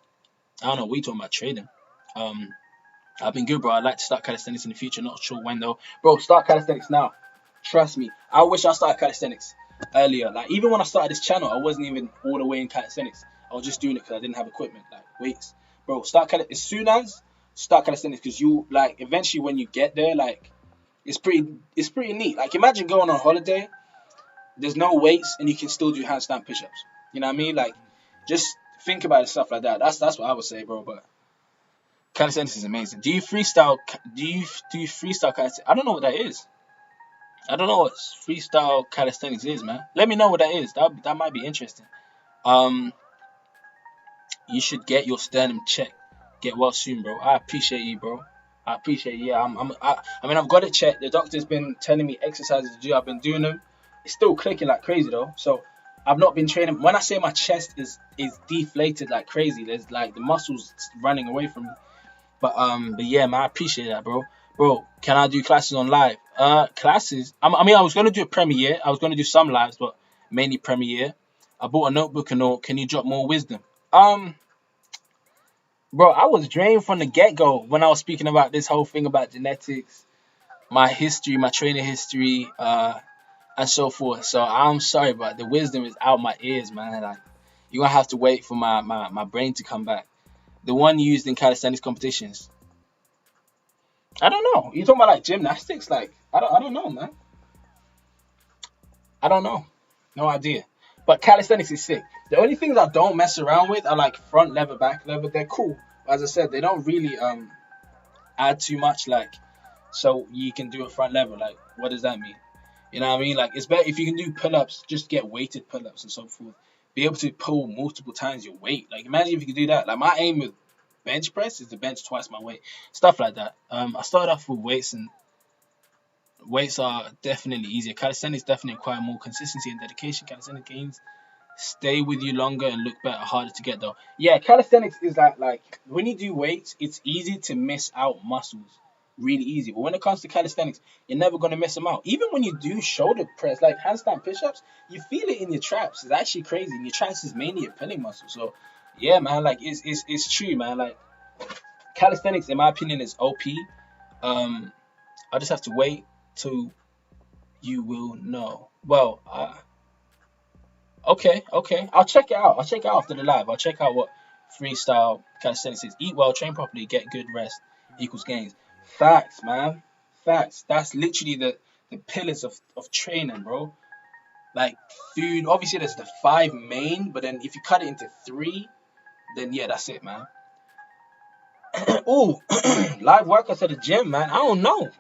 I don't know what you talking about trading. I've been good, bro. I'd like to start calisthenics in the future. Not sure when, though. Bro, start calisthenics now. Trust me. I wish I started calisthenics earlier. Like, even when I started this channel, I wasn't even all the way in calisthenics. I was just doing it because I didn't have equipment, like weights. Bro, start calisthenics. As soon as start calisthenics, because you, like, eventually when you get there, like, it's pretty neat. Like, imagine going on holiday, there's no weights, and you can still do handstand push-ups. You know what I mean? Like, just think about it, stuff like that. That's what I would say, bro, but calisthenics is amazing. Do you freestyle calisthenics? I don't know what that is. I don't know what freestyle calisthenics is, man. Let me know what that is. That might be interesting. You should get your sternum checked. Get well soon, bro. I appreciate you, bro. I appreciate you. Yeah, I mean, I've got it checked. The doctor's been telling me exercises to do. I've been doing them. It's still clicking like crazy though. So I've not been training. When I say my chest is deflated like crazy, there's like the muscles running away from me. But yeah, man, I appreciate that, bro. Bro, can I do classes on live? Classes. I mean, I was gonna do a premiere. I was gonna do some lives, but mainly premiere. I bought a notebook and all. Can you drop more wisdom? Bro, I was drained from the get-go when I was speaking about this whole thing about genetics, my history, my training history, and so forth. So I'm sorry, but the wisdom is out my ears, man. Like, you're gonna have to wait for my brain to come back. The one used in calisthenics competitions. I don't know. You talking about like gymnastics? Like, I don't know, man. I don't know. No idea. But calisthenics is sick. The only things I don't mess around with are like front lever, back lever. They're cool. But as I said, they don't really add too much. Like, so you can do a front lever. Like, what does that mean? You know what I mean? Like, it's better if you can do pull-ups, just get weighted pull-ups and so forth. Be able to pull multiple times your weight. Like, imagine if you could do that. Like, my aim with bench press is to bench twice my weight. Stuff like that. I started off with weights, and weights are definitely easier. Calisthenics definitely require more consistency and dedication. Calisthenics gains stay with you longer and look better, harder to get though. Yeah, calisthenics is like when you do weights, it's easy to miss out muscles. Really easy. But when it comes to calisthenics, you're never going to miss them out. Even when you do shoulder press, like handstand push-ups, you feel it in your traps. It's actually crazy. And your traps is mainly a pilling muscle. So, yeah, man, like, it's true, man. Like, calisthenics, in my opinion, is OP. I just have to wait till you will know. Well, okay. I'll check it out. I'll check it out after the live. I'll check out what freestyle calisthenics is. Eat well, train properly, get good rest equals gains. Facts, man. Facts. That's literally the pillars of training, bro. Like, food. Obviously, there's the 5 main, but then if you cut it into 3, then yeah, that's it, man. Ooh, live workouts at the gym, man. I don't know.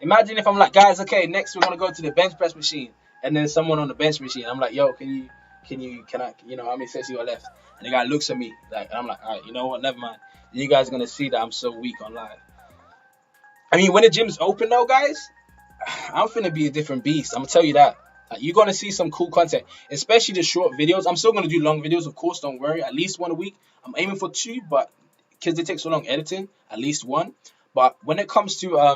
Imagine if I'm like, guys, okay, next we're gonna go to the bench press machine, and then someone on the bench machine, I'm like, yo, can I, how many sets you got left? And the guy looks at me like, and I'm like, all right, you know what, never mind. You guys are gonna see that I'm so weak on live. I mean, when the gym's open though, guys, I'm finna be a different beast. I'm gonna tell you that. Like, you're gonna see some cool content, especially the short videos. I'm still gonna do long videos, of course. Don't worry. At least one a week. I'm aiming for 2, but because they take so long editing, at least 1. But when it comes to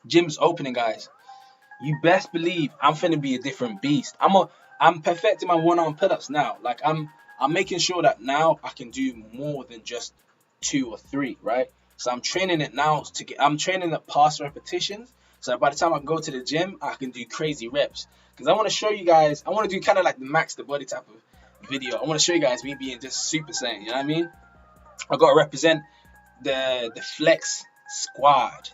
gyms opening, guys, you best believe I'm finna be a different beast. I'm perfecting my one-arm pull-ups now. Like, I'm making sure that now I can do more than just 2 or 3, right? So I'm training it now I'm training at past repetitions. So by the time I go to the gym, I can do crazy reps. Because I want to show you guys, I want to do kind of like the max the body type of video. I want to show you guys me being just Super Saiyan, you know what I mean? I got to represent the flex squad.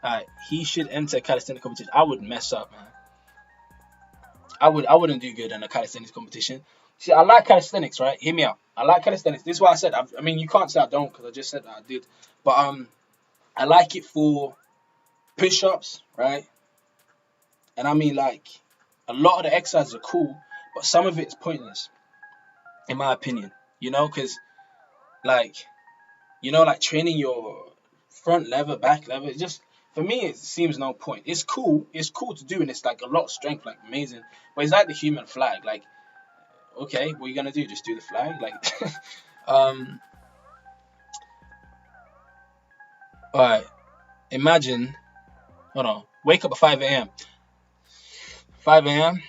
Alright, he should enter calisthenics competition. I would mess up, man. I wouldn't do good in a calisthenics competition. See, I like calisthenics, right? Hear me out. I like calisthenics. This is why I said, I mean, you can't say I don't, because I just said that I did. But I like it for push-ups, right? And I mean, like, a lot of the exercises are cool, but some of it's pointless, in my opinion. Because, like, like training your front lever, back lever, it just, for me, it seems no point. It's cool to do, and it's like a lot of strength, like amazing. But it's like the human flag, like, okay, what are you gonna do? Just do the flag, like, Alright, imagine, hold on, wake up at 5 a.m. 5 a.m.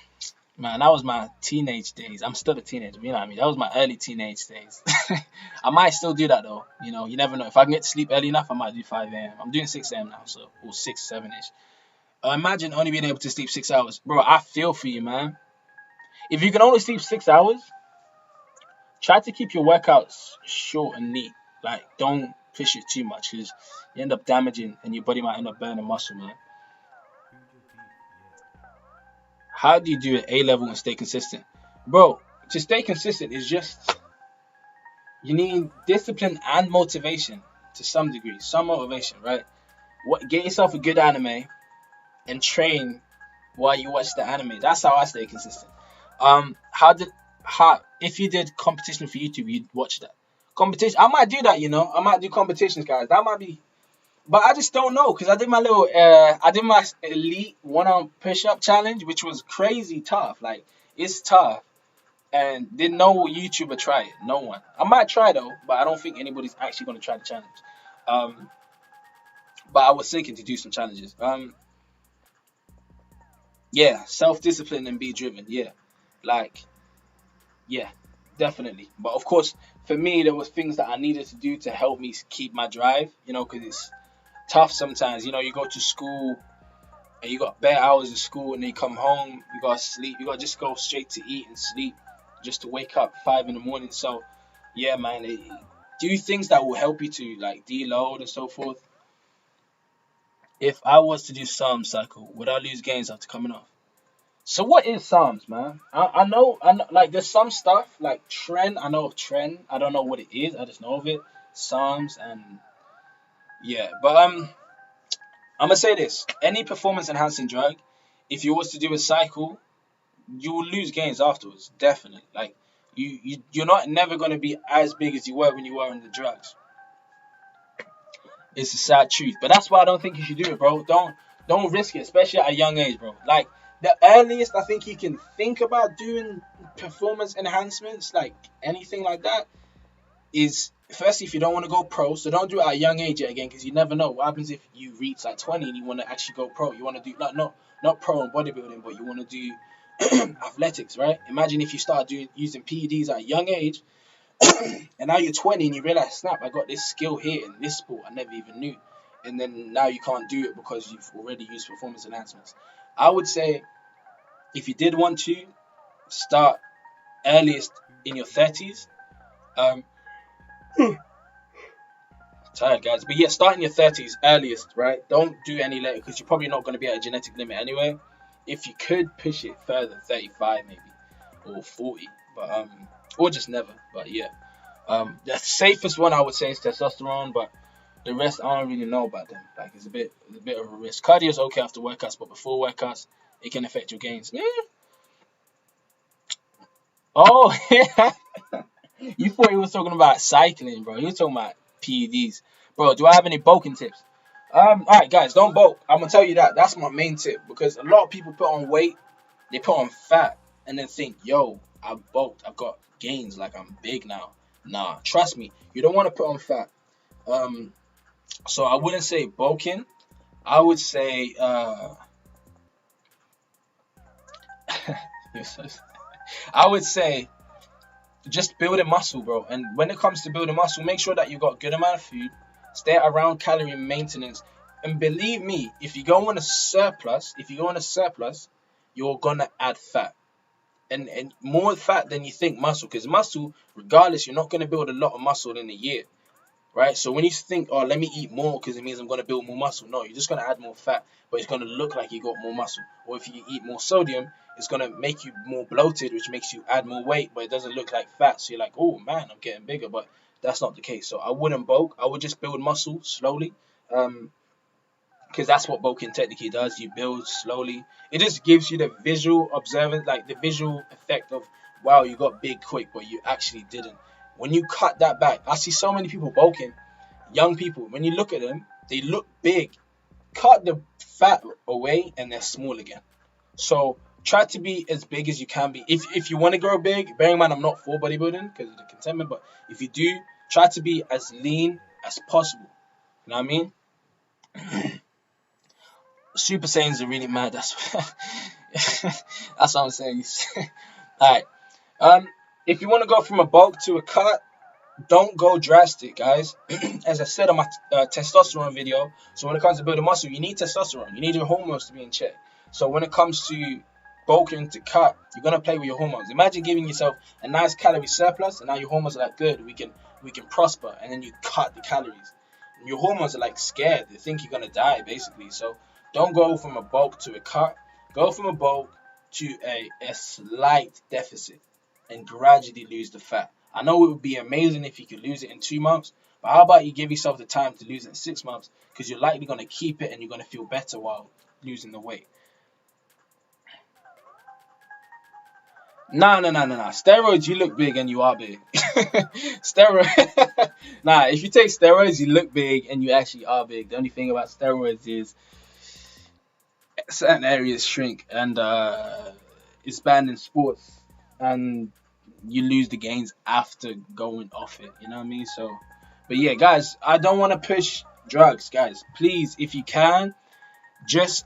Man, that was my teenage days. I'm still a teenager, you know what I mean? That was my early teenage days. I might still do that though, you never know. If I can get to sleep early enough, I might do 5 a.m. I'm doing 6 a.m. now, so, or 6, 7-ish. Imagine only being able to sleep 6 hours. Bro, I feel for you, man. If you can only sleep 6 hours, try to keep your workouts short and neat. Like, don't push it too much, because you end up damaging and your body might end up burning muscle, man. How do you do an A level and stay consistent? Bro, to stay consistent is just, you need discipline and motivation to some degree. Some motivation, right? Get yourself a good anime and train while you watch the anime. That's how I stay consistent. If you did competition for YouTube, you'd watch that. Competition, I might do that, I might do competitions, guys. That might be, but I just don't know, because I did my elite one-arm push-up challenge, which was crazy tough. Like, it's tough, and did no YouTuber try it? No one. I might try though, but I don't think anybody's actually gonna try the challenge. But I was thinking to do some challenges. Yeah, self-discipline and be driven. Yeah, like, yeah, definitely. But of course, for me, there was things that I needed to do to help me keep my drive. Because it's tough sometimes. You go to school and you got bare hours of school, and then you come home, you gotta sleep. You gotta just go straight to eat and sleep, just to wake up 5 in the morning. So, yeah, man, do things that will help you to like deload and so forth. If I was to do Psalm cycle, would I lose gains after coming off? So what is Psalms, man? I know, like, there's some stuff, like Trend, I know of Trend. I don't know what it is, I just know of it. Psalms, and yeah. But I'm gonna say this. Any performance enhancing drug, if you was to do a cycle, you will lose gains afterwards, definitely. Like, you're not never gonna be as big as you were when you were on the drugs. It's a sad truth. But that's why I don't think you should do it, bro. Don't risk it, especially at a young age, bro. Like, the earliest I think you can think about doing performance enhancements, like anything like that, is firstly, if you don't want to go pro, so don't do it at a young age yet again, because you never know what happens if you reach like 20 and you want to actually go pro. You want to do not pro in bodybuilding, but you want to do athletics, right? Imagine if you start using PEDs at a young age, and now you're 20 and you realize, snap, I got this skill here in this sport I never even knew, and then now you can't do it because you've already used performance enhancements. I would say, if you did want to start earliest in your 30s, tired, guys, but yeah, start in your 30s earliest, right? Don't do any later, because you're probably not going to be at a genetic limit anyway. If you could push it further, 35 maybe, or 40, but or just never. But yeah, The safest one I would say is testosterone, but the rest I don't really know about them. Like it's a bit of a risk. Cardio is okay after workouts, but before workouts, it can affect your gains. Yeah. Oh, yeah. You thought he was talking about cycling, bro. He was talking about PEDs. Bro, do I have any bulking tips? Alright guys, don't bulk. I'm gonna tell you that. That's my main tip because a lot of people put on weight, they put on fat, and then think, yo, I've bulked, I've got gains, like I'm big now. Nah, trust me, you don't want to put on fat. So I wouldn't say bulking. I would say I would say just building muscle, bro. And when it comes to building muscle, make sure that you got a good amount of food, stay around calorie maintenance. And believe me, if you go on a surplus, you're gonna add fat. And more fat than you think muscle. Because muscle, regardless, you're not gonna build a lot of muscle in a year. Right? So when you think, oh, let me eat more because it means I'm going to build more muscle. No, you're just going to add more fat, but it's going to look like you got more muscle. Or if you eat more sodium, it's going to make you more bloated, which makes you add more weight, but it doesn't look like fat. So you're like, oh, man, I'm getting bigger. But that's not the case. So I wouldn't bulk. I would just build muscle slowly. Because that's what bulking technically does. You build slowly. It just gives you the visual observance, like the visual effect of, wow, you got big quick, but you actually didn't. When you cut that back, I see so many people bulking, young people. When you look at them, they look big. Cut the fat away and they're small again. So try to be as big as you can be. If you want to grow big, bearing in mind I'm not for bodybuilding because of the contentment, but if you do, try to be as lean as possible. You know what I mean? Super Saiyans are really mad. That's that's what I'm saying. Alright. If you want to go from a bulk to a cut, don't go drastic, guys. As I said on my testosterone video, so when it comes to building muscle, you need testosterone. You need your hormones to be in check. So when it comes to bulking to cut, you're gonna play with your hormones. Imagine giving yourself a nice calorie surplus, and now your hormones are like, good, we can prosper, and then you cut the calories. And your hormones are like scared. They think you're gonna die, basically. So don't go from a bulk to a cut. Go from a bulk to a slight deficit and gradually lose the fat. I know it would be amazing if you could lose it in 2 months, but how about you give yourself the time to lose it in 6 months? Because you're likely going to keep it and you're going to feel better while losing the weight. Nah. Steroids, you look big and you are big. Steroids. Nah, if you take steroids, you look big and you actually are big. The only thing about steroids is certain areas shrink and it's banned in sports and you lose the gains after going off it. You know what I mean? So, but yeah, guys, I don't want to push drugs, guys. Please, if you can, just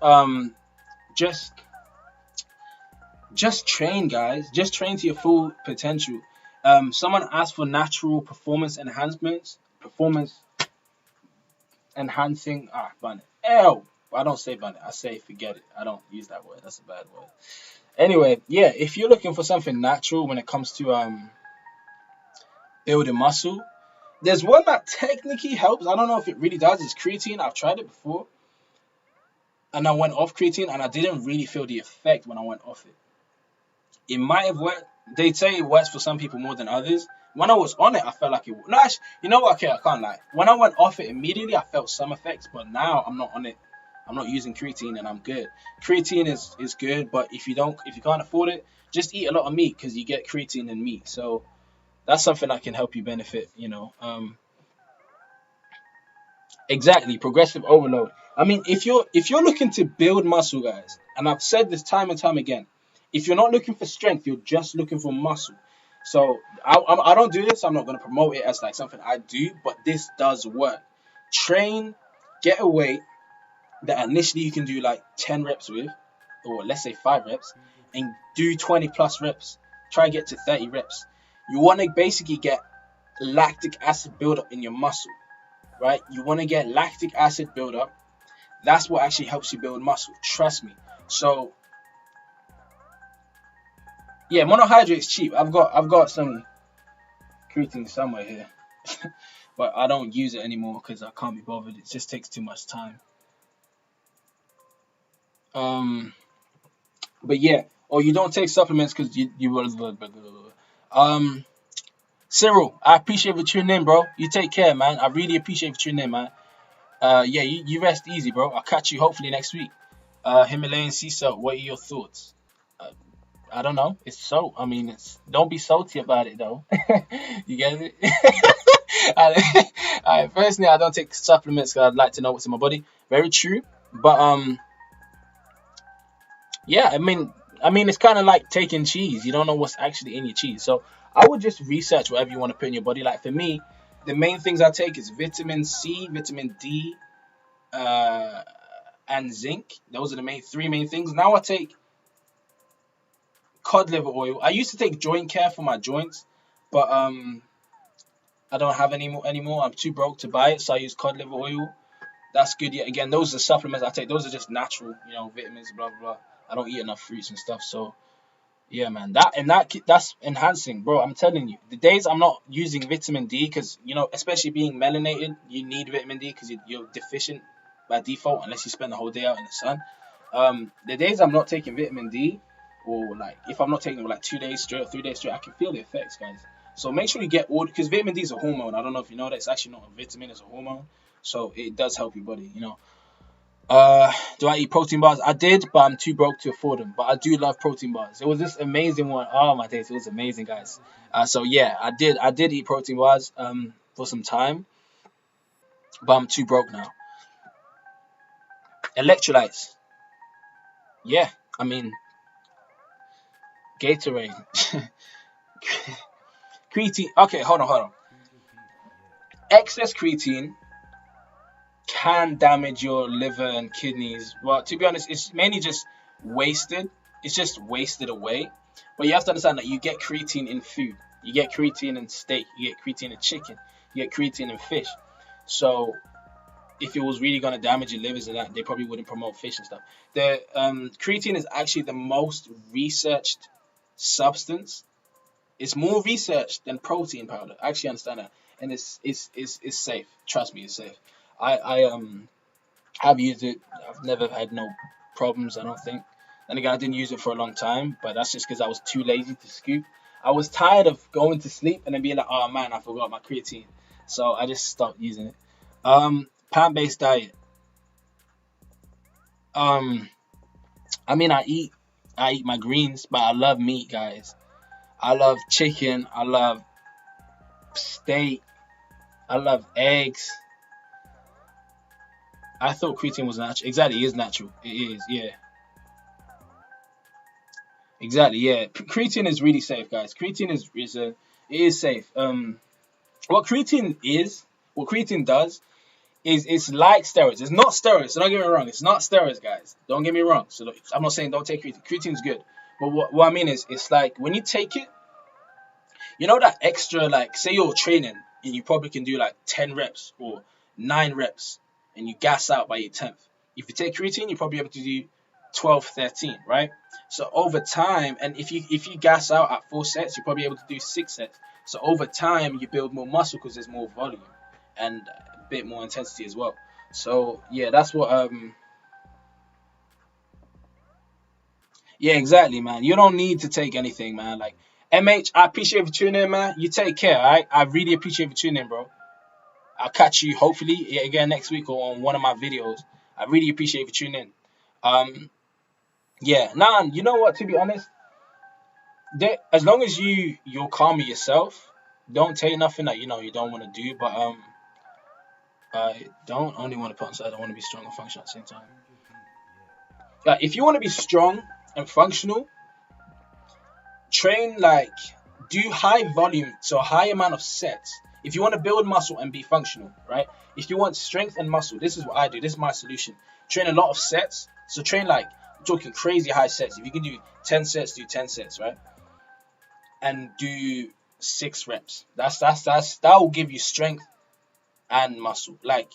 train, guys. Just train to your full potential. Someone asked for natural performance enhancements, performance enhancing. Ban it. Ew. I don't say ban it. I say forget it. I don't use that word. That's a bad word. Anyway, yeah, if you're looking for something natural when it comes to building muscle, there's one that technically helps. I don't know if it really does. It's creatine. I've tried it before, and I went off creatine, and I didn't really feel the effect when I went off it. It might have worked. They say it works for some people more than others. When I was on it, I felt like it. No, actually, you know what? Okay, I can't lie. When I went off it immediately, I felt some effects, but now I'm not on it. I'm not using creatine and I'm good. Creatine is good, but if you can't afford it, just eat a lot of meat because you get creatine in meat. So that's something that can help you benefit, Exactly, progressive overload. I mean, if you're looking to build muscle, guys, and I've said this time and time again, if you're not looking for strength, you're just looking for muscle. So I don't do this. I'm not going to promote it as like something I do, but this does work. Train, get a weight that initially you can do like 10 reps with, or let's say 5 reps, and do 20 plus reps. Try and get to 30 reps. You want to basically get lactic acid buildup in your muscle, right? You want to get lactic acid buildup. That's what actually helps you build muscle. Trust me. So, yeah, monohydrate's cheap. I've got some creatine somewhere here, but I don't use it anymore because I can't be bothered. It just takes too much time. But yeah, or you don't take supplements because you Cyril, I appreciate you tuning in, bro. You take care, man. I really appreciate you tuning in, man. Yeah, you rest easy, bro. I'll catch you hopefully next week. Himalayan sea salt, what are your thoughts? Uh, I don't know. It's salt. I mean, don't be salty about it though. You get it? Personally, I don't take supplements because I'd like to know what's in my body. Very true. But yeah, I mean, it's kind of like taking cheese. You don't know what's actually in your cheese. So I would just research whatever you want to put in your body. Like for me, the main things I take is vitamin C, vitamin D, and zinc. Those are the three main things. Now I take cod liver oil. I used to take joint care for my joints, but I don't have any more anymore. I'm too broke to buy it, so I use cod liver oil. That's good. Yeah, again, those are supplements I take. Those are just natural, vitamins, blah blah blah. I don't eat enough fruits and stuff, so yeah, man. That's enhancing, bro. I'm telling you, the days I'm not using vitamin D, because especially being melanated, you need vitamin D because you're deficient by default unless you spend the whole day out in the sun. The days I'm not taking vitamin D, or like if I'm not taking it for like 2 days straight or 3 days straight, I can feel the effects, guys. So make sure you get all, because vitamin D is a hormone. I don't know if you know that. It's actually not a vitamin, it's a hormone. So it does help your body, Do I eat protein bars? I did, but I'm too broke to afford them. But I do love protein bars. It was this amazing one. Oh my days, it was amazing, guys. So yeah, I did eat protein bars for some time, but I'm too broke now. Electrolytes. Yeah, I mean Gatorade. Creatine. Okay, hold on. Excess creatine can damage your liver and kidneys. Well, to be honest, it's mainly just wasted. It's just wasted away. But you have to understand that you get creatine in food. You get creatine in steak. You get creatine in chicken. You get creatine in fish. So if it was really going to damage your livers and that, they probably wouldn't promote fish and stuff. The creatine is actually the most researched substance. It's more researched than protein powder. I actually understand that. And it's safe. Trust me, it's safe. I've used it. I've never had no problems, I don't think. And again, I didn't use it for a long time, but that's just because I was too lazy to scoop. I was tired of going to sleep and then being like, oh man, I forgot my creatine. So I just stopped using it. Plant-based diet. I mean, I eat my greens, but I love meat, guys. I love chicken. I love steak. I love eggs. I thought creatine was natural. Exactly, it is natural. It is, yeah. Exactly, yeah. Creatine is really safe, guys. Creatine is safe. What creatine does is it's like steroids. It's not steroids. So don't get me wrong. It's not steroids, guys. Don't get me wrong. So I'm not saying don't take creatine. Creatine's good. But what I mean is, it's like when you take it, that extra, like, say you're training and you probably can do like 10 reps or 9 reps and you gas out by your 10th. If you take creatine, you're probably able to do 12, 13, right? So over time, and if you gas out at 4 sets, you're probably able to do 6 sets. So over time, you build more muscle because there's more volume and a bit more intensity as well. So yeah, that's what yeah, exactly, man. You don't need to take anything, man. Like, MH, I appreciate you tuning in, man. You take care, all right? I really appreciate you tuning in, bro. I'll catch you hopefully again next week or on one of my videos. I really appreciate you tuning in. Yeah, nah, you know what? To be honest, as long as you're calm with yourself, don't take nothing that you don't want to do. But I don't only want to put on side. I want to be strong and functional at the same time. If you want to be strong and functional, train, like, do high volume, so high amount of sets. If you want to build muscle and be functional, right? If you want strength and muscle, this is what I do. This is my solution. Train a lot of sets. So train, like, I'm talking crazy high sets. If you can do 10 sets, do 10 sets, right? And do 6 reps. That will give you strength and muscle, like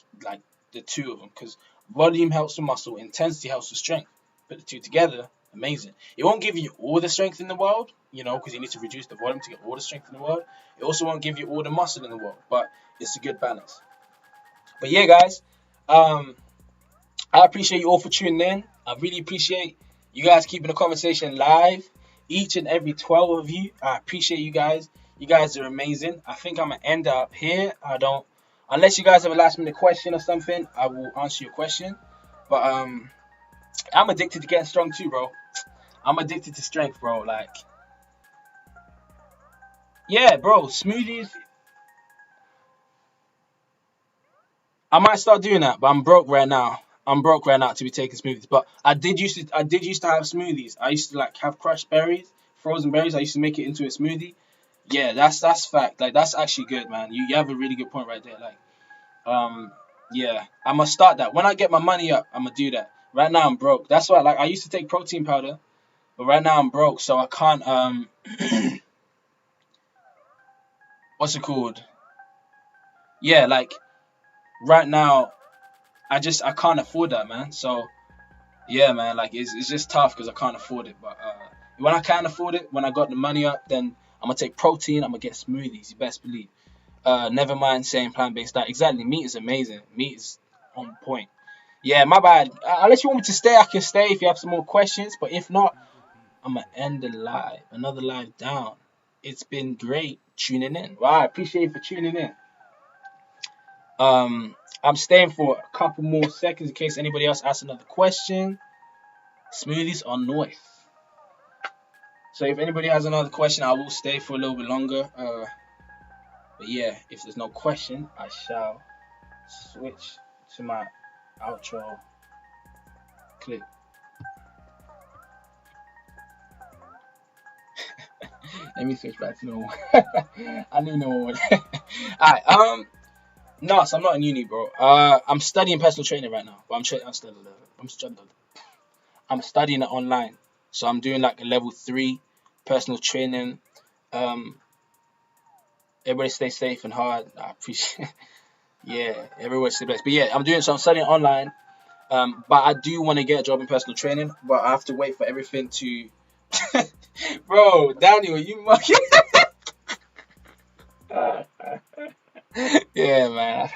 the two of them, because volume helps with muscle, intensity helps with strength. Put the two together, amazing. It won't give you all the strength in the world, because you need to reduce the volume to get all the strength in the world. It also won't give you all the muscle in the world, but it's a good balance. But yeah, guys, I appreciate you all for tuning in. I really appreciate you guys keeping the conversation live. Each and every 12 of you, I appreciate you guys. You guys are amazing. I think I'm gonna end up here. Unless you guys have a last minute question or something, I will answer your question. But I'm addicted to getting strong too, bro. I'm addicted to strength, bro. Like, yeah, bro, smoothies. I might start doing that, but I'm broke right now. I'm broke right now to be taking smoothies. But I did used to have smoothies. I used to like have crushed berries, frozen berries. I used to make it into a smoothie. Yeah, that's fact. Like that's actually good, man. You have a really good point right there. Like, yeah, I'm gonna start that. When I get my money up, I'm gonna do that. Right now I'm broke. That's why like I used to take protein powder, but right now I'm broke, so I can't what's it called? Yeah, like right now I can't afford that, man. So yeah, man, like it's just tough because I can't afford it. But when I can afford it, when I got the money up, then I'm gonna take protein. I'm gonna get smoothies. You best believe. Never mind saying plant-based diet. Exactly, meat is amazing. Meat is on point. Yeah, my bad. Unless you want me to stay, I can stay if you have some more questions. But if not, I'm gonna end the live. Another live down. It's been great tuning in. Wow, I appreciate you for tuning in. I'm staying for a couple more seconds in case anybody else asks another question. Smoothies or noise. So if anybody has another question, I will stay for a little bit longer. But yeah, if there's no question, I shall switch to my outro clip. Let me switch back to normal. I knew no one would. Alright, no, so I'm not in uni, bro. I'm studying personal training right now. But I'm studying it online. So I'm doing like a level 3 personal training. Everybody stay safe and hard. I appreciate yeah, everybody stay blessed. But yeah, I'm studying online. But I do want to get a job in personal training, but I have to wait for everything to bro, Daniel, you mucking yeah, man.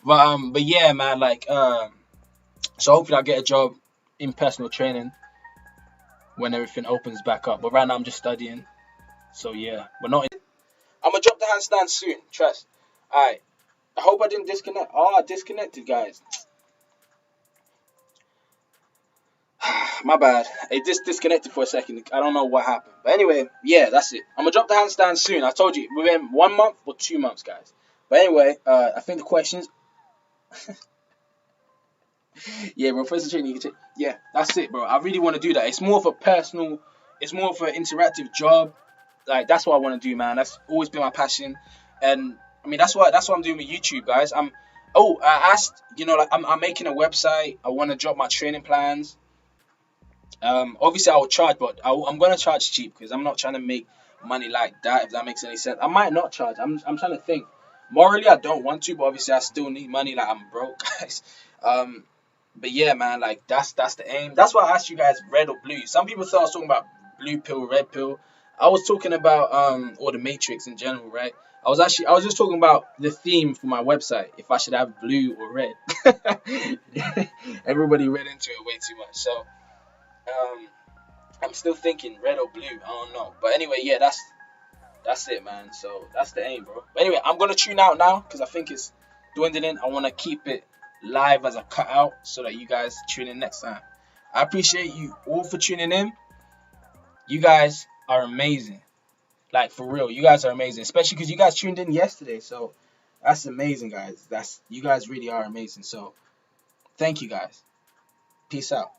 But yeah, man, like so hopefully I'll get a job in personal training when everything opens back up. But right now I'm just studying. So yeah, we're not I'm gonna drop the handstand soon, trust. Alright. I hope I didn't disconnect. Oh, I disconnected, guys. My bad. It just disconnected for a second. I don't know what happened. But anyway, yeah, that's it. I'm gonna drop the handstand soon. I told you, within 1 month or 2 months, guys. But anyway, I think the questions. Yeah, bro, first training you can take. Yeah, that's it, bro. I really want to do that. It's more of a personal, it's more of an interactive job. Like that's what I want to do, man. That's always been my passion, and I mean that's what I'm doing with YouTube, guys. I asked, like I'm making a website. I want to drop my training plans. Obviously I will charge, but I'm gonna charge cheap because I'm not trying to make money like that. If that makes any sense, I might not charge. I'm trying to think. Morally, I don't want to, but obviously I still need money. Like I'm broke, guys. But yeah, man, like that's the aim. That's why I asked you guys red or blue. Some people thought I was talking about blue pill, red pill. I was talking about or the Matrix in general, right? I was just talking about the theme for my website. If I should have blue or red. Everybody read into it way too much. So I'm still thinking red or blue. I don't know. But anyway, yeah, that's it, man. So that's the aim, bro. But anyway, I'm gonna tune out now because I think it's dwindling. I want to keep it live as a cutout so that you guys tune in next time. I appreciate you all for tuning in. You guys are amazing. Like for real, you guys are amazing. Especially because you guys tuned in yesterday. So that's amazing, guys. You guys really are amazing. So thank you guys. Peace out.